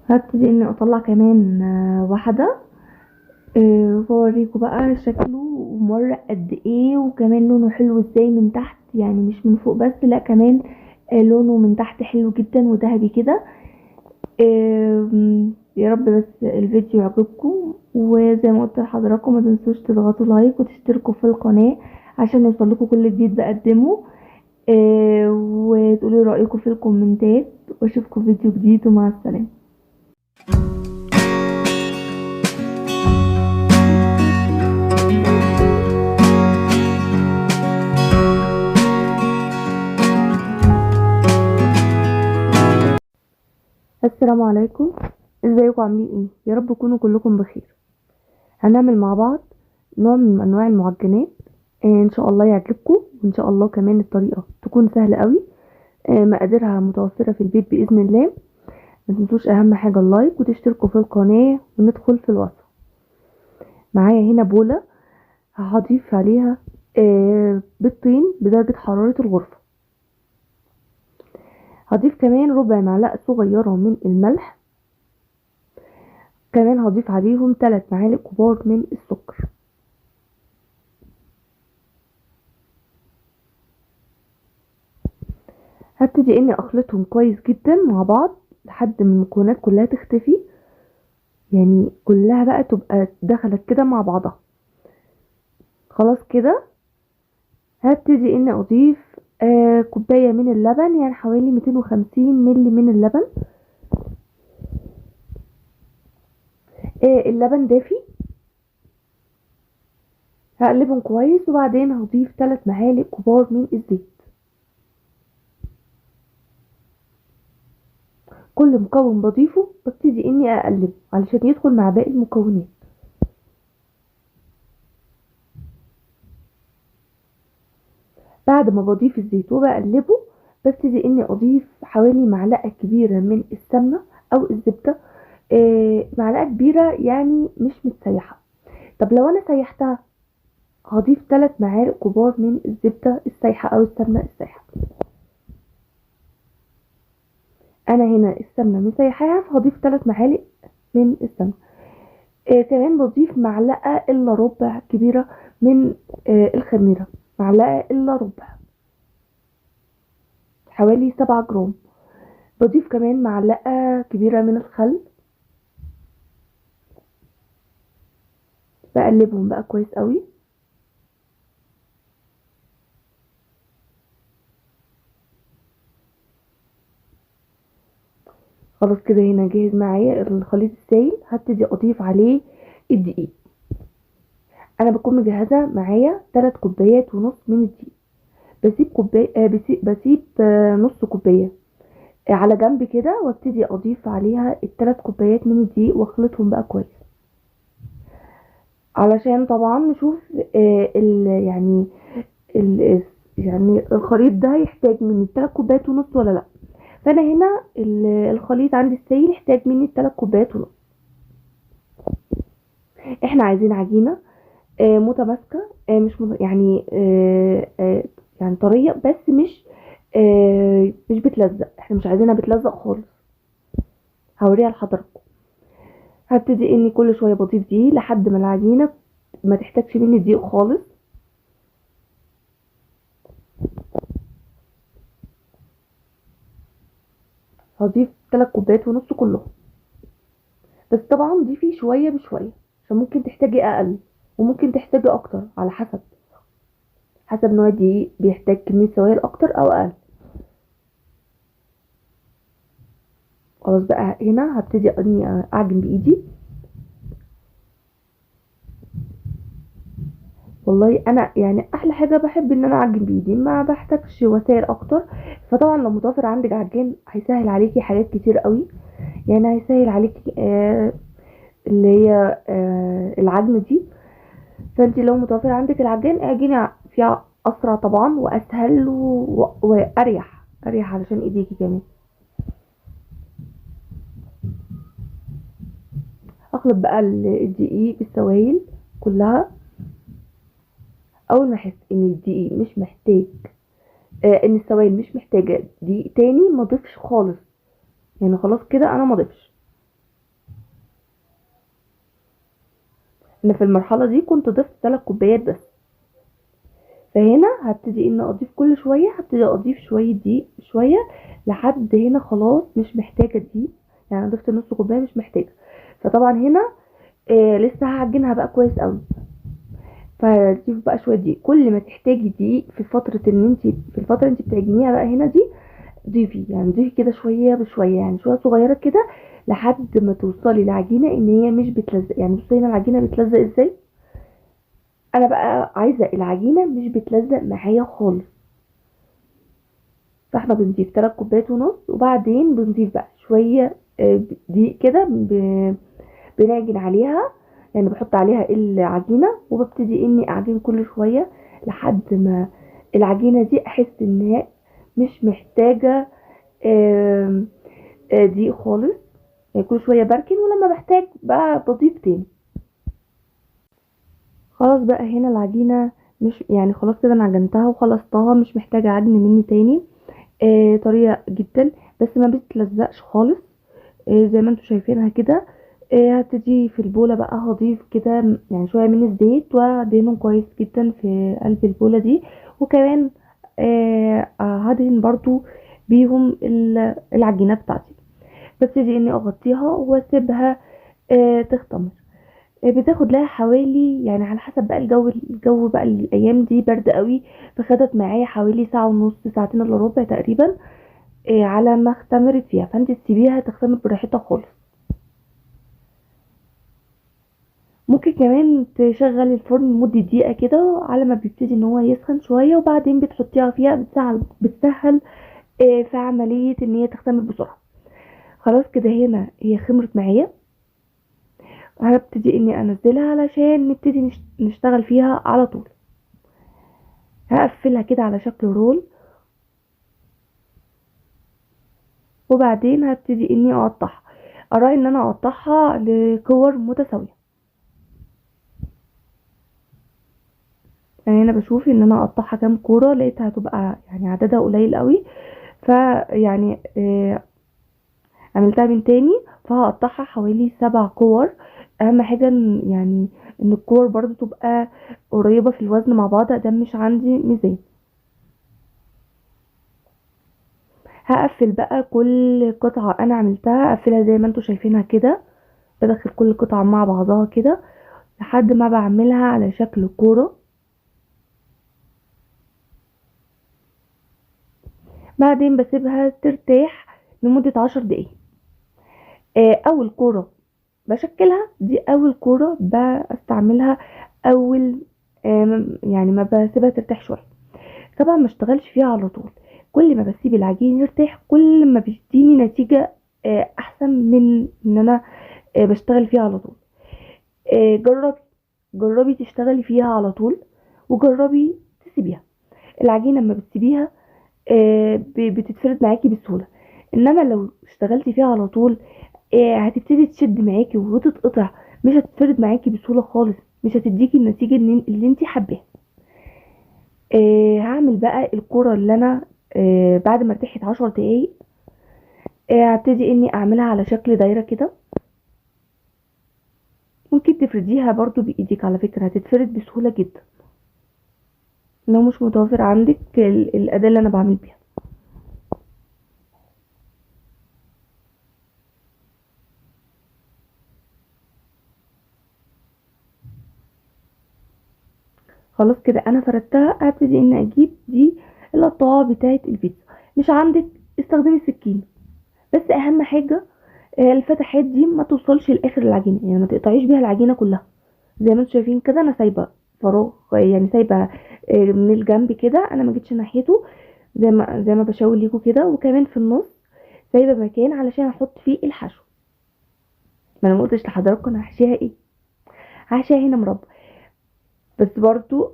هبتدي اني اطلع كمان واحدة، واوريكم بقى شكله ومرق قد ايه، وكمان لونه حلو ازاي من تحت، يعني مش من فوق بس، لا كمان لونه من تحت حلو جدا وذهبي كده. يا رب بس الفيديو يعجبكم، وزي ما قلت لحضراتكم ما تنسوش تضغطوا لايك وتشتركوا في القناة عشان يوصلكوا كل جديد بقدمه. وتقولوا رأيكم في الكومنتات، واشوفكم فيديو جديد، ومع السلامة. السلام عليكم، ازيكم عاملين ايه؟ يا رب تكونوا كلكم بخير. هنعمل مع بعض نوع من انواع المعجنات، ان شاء الله يعجبكم، وان شاء الله كمان الطريقه تكون سهله قوي. مقاديرها متوفره في البيت باذن الله. ما تنسوش اهم حاجه اللايك، وتشتركوا في القناه، وندخل في الوصفه. معايا هنا بوله هضيف عليها بيضتين بدرجه حراره الغرفه. هضيف كمان ربع معلقه صغيره من الملح. كمان هضيف عليهم 3 معالق كبار من السكر. هبتدي اني اخلطهم كويس جدا مع بعض لحد ما المكونات كلها تختفي، يعني كلها بقى تبقى دخلت كده مع بعضها. خلاص كده هبتدي اني اضيف كوباية من اللبن، يعني حوالي 250 ملي من اللبن. اللبن دافي. هقلبهم كويس، وبعدين هضيف 3 معالق كبار من الزيت. كل مكون بضيفه ببتدي اني اقلبه علشان يدخل مع باقي المكونات. بعد ما بضيف الزيت وبقلبه، ببتدي اني اضيف حوالي معلقة كبيرة من السمنة او الزبدة. معلقة كبيرة يعني مش متسيحة. طب لو انا سيحتها هضيف 3 معالق كبار من الزبدة السايحة او السمنة السايحة. انا هنا السمنة مسيحاها، فهضيف 3 معالق من السمنة. كمان بضيف معلقة الا ربع كبيرة من الخميرة، معلقة الا ربع، حوالي 7 جرام. بضيف كمان معلقة كبيرة من الخل. بقلبهم بقى كويس قوي. خلاص كده هنا جاهز معايا الخليط السائل. هبتدي اضيف عليه الدقيق. انا بكون مجهزه معايا 3 كوبايات ونص من الدقيق. بسيب كوبايه بسيب نص كوبايه على جنب كده، وابتدي اضيف عليها ال3 كوبايات من الدقيق واخلطهم بقى كويس، علشان طبعا نشوف يعني ال يعني الخليط ده يحتاج مني 3 كوبايات ونص ولا لا. فانا هنا الخليط عندي السائل يحتاج مني 3 كوبايات ونص. احنا عايزين عجينه متماسكه، مش يعني يعني طريه، بس مش بتلزق. احنا مش عايزينها بتلزق خالص. هوريها لحضراتكم. هبتدي اني كل شويه بضيف دقيق لحد ما العجينه ما تحتاجش مني دقيق خالص. هضيف 3 كوبايات ونص كلهم، بس طبعا ضيفي شويه بشويه عشان ممكن تحتاجي اقل وممكن تحتاجي اكتر، على حسب نوع الدقيق بيحتاج كميه سوائل اكتر او اقل. خلاص بقى هنا هبتدي اني اعجن بايدي. والله انا يعني احلى حاجه بحب ان انا اعجن بايدي، ما بحتاجش وسائل اكتر. فطبعا لو متوفر عندك عجان هيسهل عليكي حاجات كتير قوي. يعني هيسهل عليكي اللي هي العجن دي. فانت لو متوفر عندك العجان اعجني فيها اسرع طبعا واسهل واريح علشان ايديكي كمان. اخلط بقى الدقيق بالسوائل كلها. اول ما احس ان الدقيق مش محتاج ان السوائل مش محتاجه دقيق تاني، ما اضيفش خالص. يعني خلاص كده انا ما اضيفش. انا في المرحله دي كنت ضفت 3 كوبايات بس. فهنا هبتدي ان اضيف كل شويه، هبتدي اضيف شويه دقيق شويه لحد هنا خلاص مش محتاجه دقيق. يعني ضفت نص كوبايه مش محتاجه. فطبعا هنا لسه هعجنها بقى كويس قوي. فضيف بقى شويه دقيق، كل ما تحتاجي دقيق في فتره ان انت في الفتره اللي انت بتعجنيها بقى هنا دي، ضيفي يعني ضيفي كده شويه بشويه، يعني شويه صغيره كده لحد ما توصلي العجينه ان هي مش بتلزق. يعني بصي هنا العجينه بتلزق ازاي، انا بقى عايزه العجينه مش بتلزق معايا خالص. فاحنا بنضيف 3 كوبايات ونص، وبعدين بنضيف بقى شويه دقيق كده بنعجن عليها، يعني بحط عليها العجينه وببتدي اني اعجن كل شويه لحد ما العجينه دي احس ان هي مش محتاجه دقيق خالص. يعني كل شويه بركن، ولما بحتاج بقى بضيف تاني. خلاص بقى هنا العجينه مش يعني خلاص كده انا عجنتها وخلصتها، مش محتاجه عجن مني تاني. طريقه جدا بس ما بتلزقش خالص. زي ما انتوا شايفينها كده. هبتدي في البولة بقى هضيف كده يعني شوية من الزيت وادهنهم كويس جدا في قلب البولة دي. وكمان هدهن برضو بيهم العجينة بتاعتي. ببتدي اني اغطيها واسيبها تختمر. بتاخد لها حوالي يعني على حسب بقى الجو بقى الايام دي برد قوي، فخدت معايا حوالي ساعة ونص، ساعتين الا ربع تقريبا على ما اختمرت فيها. فانت تسيبيها تختمر براحتها خالص. ممكن كمان تشغل الفرن لمدة دقيقة كده على ما بيبتدي ان هو يسخن شوية، وبعدين بتحطيها فيها. بتسهل في عملية ان هي تختمر بسرعة. خلاص كده هنا هي خمرت معايا. هبتدي اني انزلها علشان نبتدي نشتغل فيها على طول. هقفلها كده على شكل رول، وبعدين هبتدي اني اقطعها. اراعي ان انا اقطعها لكور متساوية. يعني انا بشوف ان انا اقطعها كام كورة، لقيتها هتبقى يعني عددها قليل قوي، فيعني عملتها من تاني. فهقطعها حوالي 7 كور. اهم حاجة يعني ان الكور برضو تبقى قريبة في الوزن مع بعض، ده مش عندي ميزان. هقفل بقى كل قطعة انا عملتها، اقفلها زي ما انتوا شايفينها كده. بدخل كل قطعة مع بعضها كده لحد ما بعملها على شكل كورة. بعدين بسيبها ترتاح لمدة 10 دقايق. اول كورة بشكلها دي اول كورة بستعملها اول يعني ما بسيبها ترتاح شوية. طبعا ما اشتغلش فيها على طول. كل ما بسيب العجين يرتاح كل ما بيديني نتيجة احسن من ان انا بشتغل فيها على طول. جربي تشتغلي فيها على طول، وجربي تسيبيها. العجينة لما بتسيبيها بتتفرد معاكي بسهولة. انما لو اشتغلتي فيها على طول هتبتدي تشد معاكي وتتقطع، مش هتتفرد معاكي بسهولة خالص، مش هتديكي النتيجة اللي انت حباها. هعمل بقى الكرة اللي انا بعد ما ارتاحت 10 دقايق. هبتدي اني اعملها على شكل دايرة كده. ممكن تفرديها برضو بايدك، على فكرة هتتفرد بسهولة جدا لو مش متوفر عندك الاداة اللي انا بعمل بيها. خلاص كده انا فردتها. هبتدي اني اجيب دي القطاعة بتاعة البيتزا. مش عندك استخدمي السكينة، بس اهم حاجة الفتحات دي ما توصلش لاخر العجينة، يعني ما تقطعيش بيها العجينة كلها. زي ما انتم شايفين كده انا سايبة فراغ، يعني سايبة من الجنب كده انا ما جيتش ناحيته، زي ما بشاور ليكوا كده. وكمان في النص سايبة مكان علشان احط فيه الحشو. ما انا ما قلتش لحضراتكم انا هحشيها ايه. هحشيها هنا مربى، بس برضو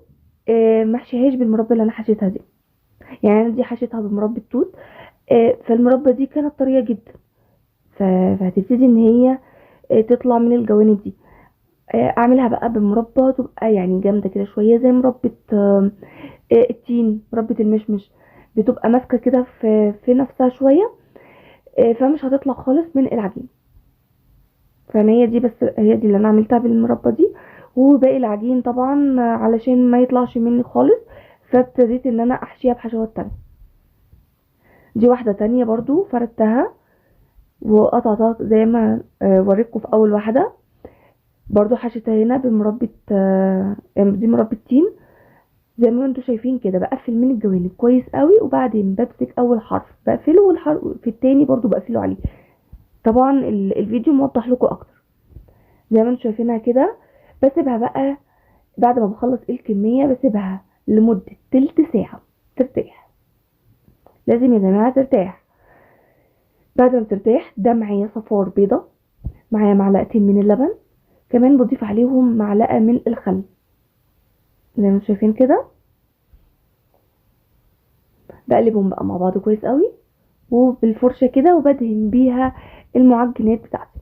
ما احشيهاش بالمربى اللي انا حشيتها دي. يعني انا دي حشيتها بمربى توت. فالمربى دي كانت طريه جدا. فهتبتدي ان هي تطلع من الجوانب دي. اعملها بقى بمربى تبقى يعني جامده كده شويه، زي مربى التين، مربى المشمش. بتبقى ماسكه كده في نفسها شويه. فمش هتطلع خالص من العجين. فانا هي دي، بس هي دي اللي انا عملتها بالمربى دي. وباقي العجين طبعا علشان ما يطلعش مني خالص، فابتديت ان انا احشيها بحشوات تانية. دي واحده تانية برضو فردتها وقطعتها زي ما وريتكم في اول واحده. برضو حشيتها هنا بمربى دي مربى تين. زي ما انتوا شايفين كده بقفل من الجوانب كويس قوي، وبعدين بمسك اول حرف بقفله، والحرف في التاني برضو بقفله عليه. طبعا الفيديو موضح لكم اكتر. زي ما انتوا شايفينها كده. بسيبها بقى بعد ما بخلص الكمية، بسيبها لمدة تلت ساعة ترتاح. لازم يا جماعة ترتاح. بعد ما ترتاح ده معايا صفار بيضة، معايا معلقتين من اللبن، كمان بضيف عليهم معلقة من الخل. زي ما انتوا شايفين كده. بقلبهم بقى مع بعض كويس قوي وبالفرشة كده، وبدهن بيها المعجنات بتاعتي.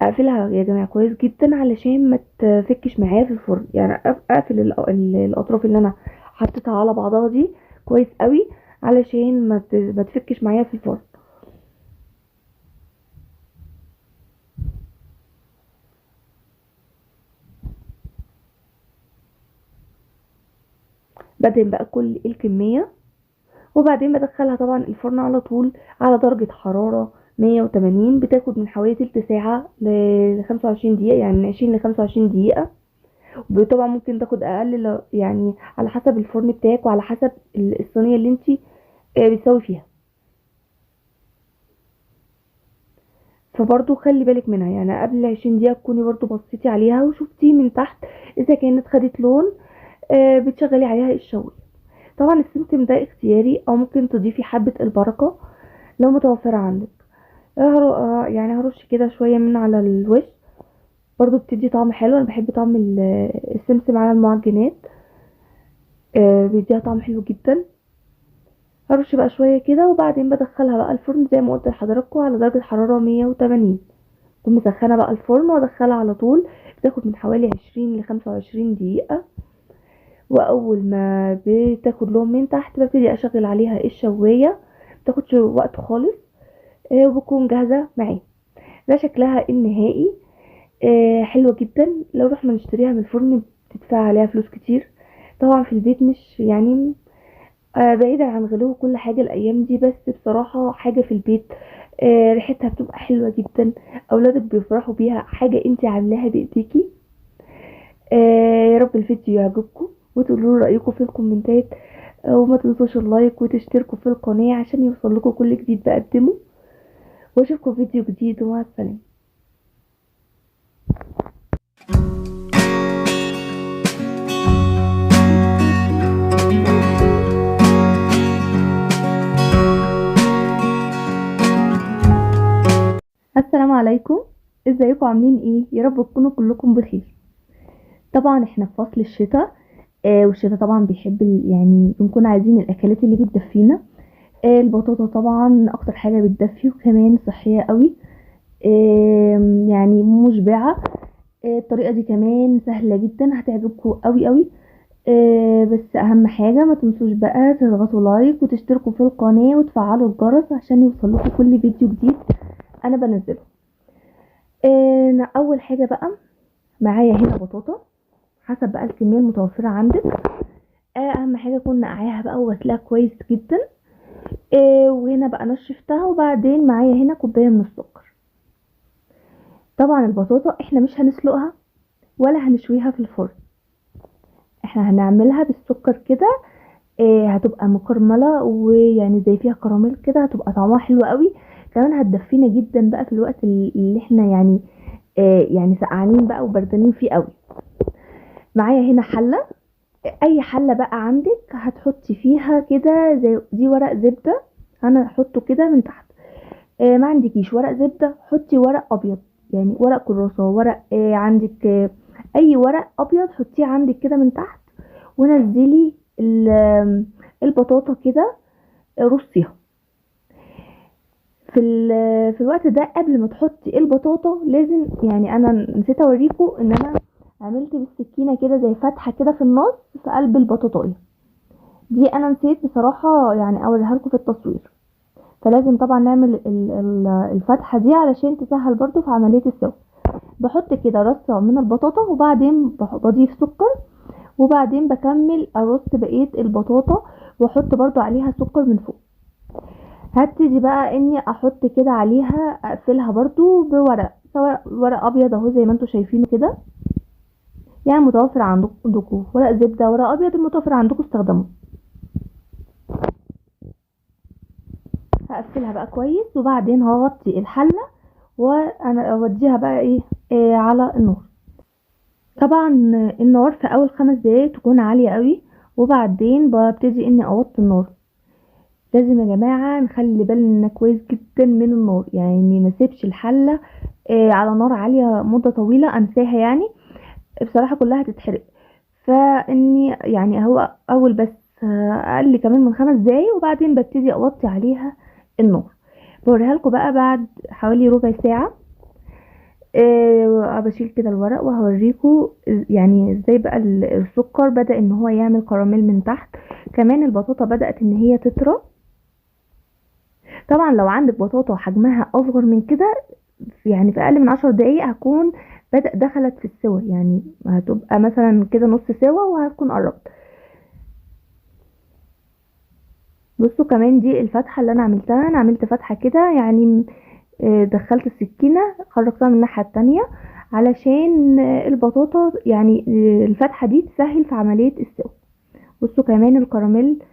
اقفلها يا جماعة كويس جدا علشان ما تفكش معايا في الفرن. يعني اقفل الاطراف اللي انا حطيتها على بعضها دي كويس قوي علشان ما تفكش معايا في الفرن. بدهن بقى كل الكمية، وبعدين بدخلها طبعا الفرن على طول على درجة حرارة 180. بتاخد من حوالي تلت ساعة ل 25 دقيقة، يعني من 20 ل 25 دقيقة. طبعا ممكن تاخد اقل يعني على حسب الفرن بتاعك وعلى حسب الصينية اللي انتي بتسوي فيها. فبرضو خلي بالك منها، يعني قبل 20 دقيقة تكوني برضو بصيتي عليها وشفتي من تحت اذا كانت خدت لون. بتشغلي عليها الشوي. طبعا السمسم ده اختياري، او ممكن تضيفي حبة البركة لو متوفرة عندك. يعني هرش كده شوية من على الوش، برضو بتدي طعم حلو. انا بحب طعم السمسم على المعجنات، بيديها طعم حلو جدا. هرش بقى شوية كده، وبعدين بدخلها بقى الفرن زي ما قلت لحضراتكم على درجة حرارة 180. كنت مسخنة بقى الفرن وادخلها على طول. بتاخد من حوالي 20 ل 25 دقيقة. واول ما بتاخد لون من تحت ببتدي اشغل عليها الشواية. متاخدش وقت خالص، وبكون جاهزة معايا. ده شكلها النهائي. حلوة جدا. لو رحنا نشتريها من الفرن بتدفع عليها فلوس كتير. طبعا في البيت مش يعني بعيدا عن غلو كل حاجة الأيام دي، بس بصراحة حاجة في البيت ريحتها بتبقى حلوة جدا. أولادك بيفرحوا بيها، حاجة انتي عاملاها بإيديكي. يا رب الفيديو يعجبكم وتقولوا رأيكم في الكومنتات. وما تنسوش اللايك وتشتركوا في القناة عشان يوصل لكم كل جديد بقدمه. واشوفكم فيديو جديد، ومع السلامة. السلام عليكم. ازيكم عاملين ايه؟ يا رب تكونوا كلكم بخير. طبعا احنا في فصل الشتاء. والشتاء طبعا بيحب يعني بنكون عايزين الاكلات اللي بتدفينا. البطاطا طبعا اكتر حاجة بتدفي، وكمان صحية قوي. يعني مشبعة. الطريقة دي كمان سهلة جدا، هتعجبكم قوي قوي. بس اهم حاجة ما تنسوش بقى تضغطوا لايك وتشتركوا في القناة وتفعلوا الجرس عشان يوصلكوا كل فيديو جديد انا بنزله. اول حاجة بقى معايا هنا بطاطا حسب بقى الكمية المتوفرة عندك. اهم حاجة اكون نقعاها بقى وغسلاها كويس جدا. وهنا بقى نشفتها، وبعدين معايا هنا كوباية من السكر. طبعا البطاطا احنا مش هنسلقها ولا هنشويها في الفرن، احنا هنعملها بالسكر كده. هتبقى مكرملة، ويعني زي فيها كراميل كده، هتبقى طعمها حلو قوي. كمان هتدفينا جدا بقى في الوقت اللي احنا يعني سقعانين بقى وبردانين فيه قوي. معايا هنا حلة. اي حلة بقى عندك هتحطي فيها كده، زي دي ورق زبدة انا هحطه كده من تحت. ما عندكيش ورق زبدة حطي ورق ابيض، يعني ورق كراسة، ورق عندك اي ورق ابيض حطيه عندك كده من تحت. ونزلي البطاطا كده، رصيها في الوقت ده. قبل ما تحطي البطاطا لازم، يعني انا نسيت اوريكم ان انا عملت بالسكينة كده زي فتحة كده في النص في قلب البطاطاية دي. انا نسيت بصراحة يعني اوريها لكم في التصوير. فلازم طبعا نعمل الفتحة دي علشان تسهل برضو في عملية السوا. بحط كده رصة من البطاطا، وبعدين بضيف سكر، وبعدين بكمل ارص بقية البطاطا واحط برضو عليها سكر من فوق. هبتدي بقى اني احط كده عليها، اقفلها برضو بورق، سواء ورق ابيض اهو زي ما انتوا شايفينه كده، يعني متوفر عندكم ورق زبده، ورق ابيض المتوفر عندكم استخدموه. هقفلها بقى كويس، وبعدين هغطي الحله وانا اوديها بقى إيه على النار. طبعا النار في اول 5 دقايق تكون عاليه قوي، وبعدين ببتدي اني اوطي النار. لازم يا جماعه نخلي بالنا كويس جدا من النار، يعني ما سيبش الحله على نار عاليه مده طويله، انساها يعني بصراحه كلها هتتحرق. فاني يعني هو اول بس اقل كمان من 5 دقايق، وبعدين ببتدي اوطي عليها النار. بوريها لكم بقى بعد حوالي ربع ساعه. بشيل كده الورق وهوريكم يعني ازاي بقى السكر بدأ ان هو يعمل كراميل من تحت، كمان البطاطا بدأت ان هي تطرى. طبعا لو عندك بطاطا حجمها اصغر من كده، يعني في اقل من 10 دقايق هكون دخلت في السوا، يعني هتبقى مثلا كده نص سوا وهتكون قربت. بصوا كمان دي الفتحة اللي انا عملتها، انا عملت فتحة كده يعني، دخلت السكينة خرجتها من الناحية التانية علشان البطاطا يعني الفتحة دي تسهل في عملية السوا. بصوا كمان الكراميل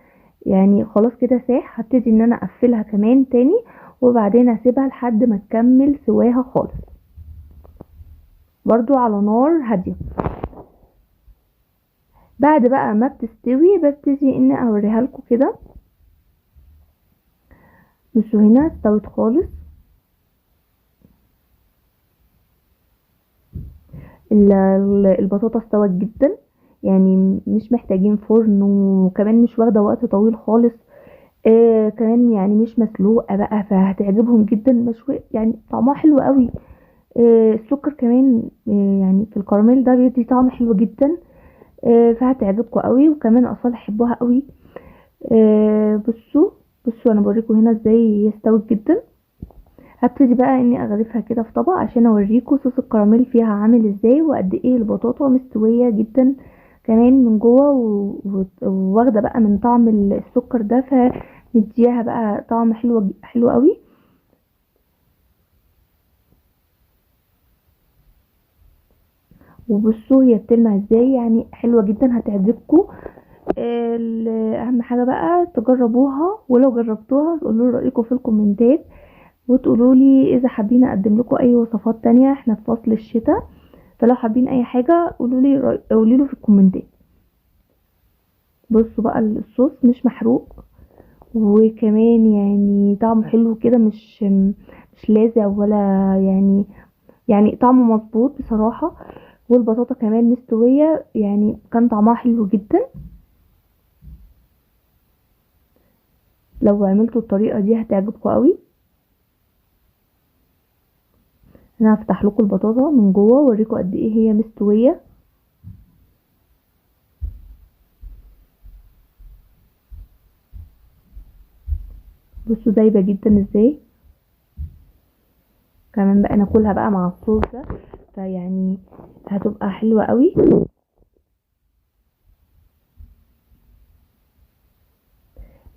يعني خلاص كده ساح، هبتدي ان انا اقفلها كمان تاني، وبعدين اسيبها لحد ما تكمل سواها خالص، برضو على نار هادية. بعد بقى ما بتستوي ببتدي اني اوريها لكم كده. بصوا هنا استوت خالص، البطاطا استوت جدا، يعني مش محتاجين فرن، وكمان مش واخده وقت طويل خالص. كمان يعني مش مسلوقه بقى، فهتعجبهم جدا مشوي، يعني طعمها حلو قوي. السكر كمان يعني في الكراميل ده بيدي طعم حلو جدا. فهتعجبكم قوي، وكمان اطفال يحبوها قوي. بصوا انا بوريكم هنا ازاي هي استوت جدا. هبتدي بقى اني اغرفها كده في طبق عشان اوريكم صوص الكراميل فيها عامل ازاي، وقد ايه البطاطا مستويه جدا كمان من جوه، وواخده بقى من طعم السكر ده، فمديها بقى طعم حلو حلو قوي. وبصوا هي بتلمع ازاي، يعني حلوه جدا هتعجبكم. اهم حاجه بقى تجربوها، ولو جربتوها تقولوا لي رايكم في الكومنتات، وتقولوا لي اذا حابين اقدم لكم اي وصفات تانية، احنا في فصل الشتاء، فلو حابين اي حاجه قولوا لي في الكومنتات. بصوا بقى الصوص مش محروق، وكمان يعني طعمه حلو كده، مش لاذع ولا يعني، يعني طعمه مظبوط بصراحه. والبطاطا كمان مستويه، يعني كان طعمها حلو جدا. لو عملتوا الطريقه دي هتعجبكم قوي. انا هفتح لكم البطاطا من جوه واوريكم قد ايه هي مستويه. بصوا دايبه جدا ازاي، كمان بقى ناكلها بقى مع الصوص ده، فيعني هتبقى حلوه قوي.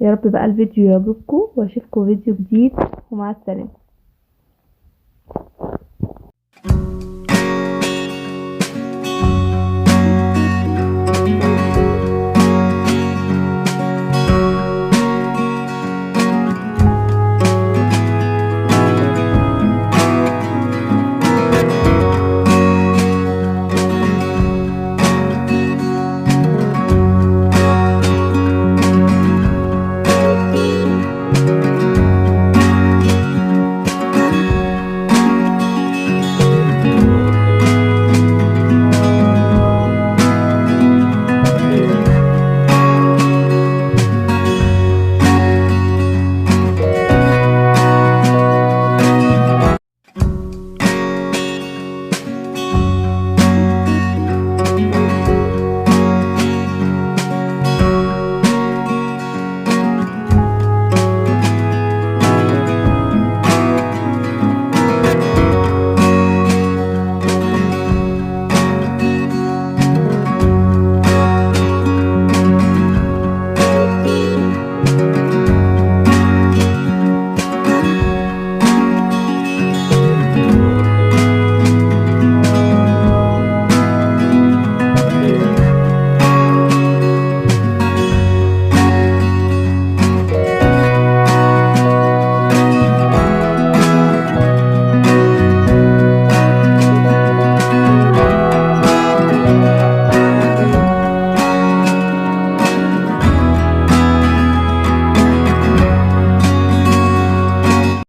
يا رب بقى الفيديو يعجبكم، واشوفكم فيديو جديد، ومع السلامه.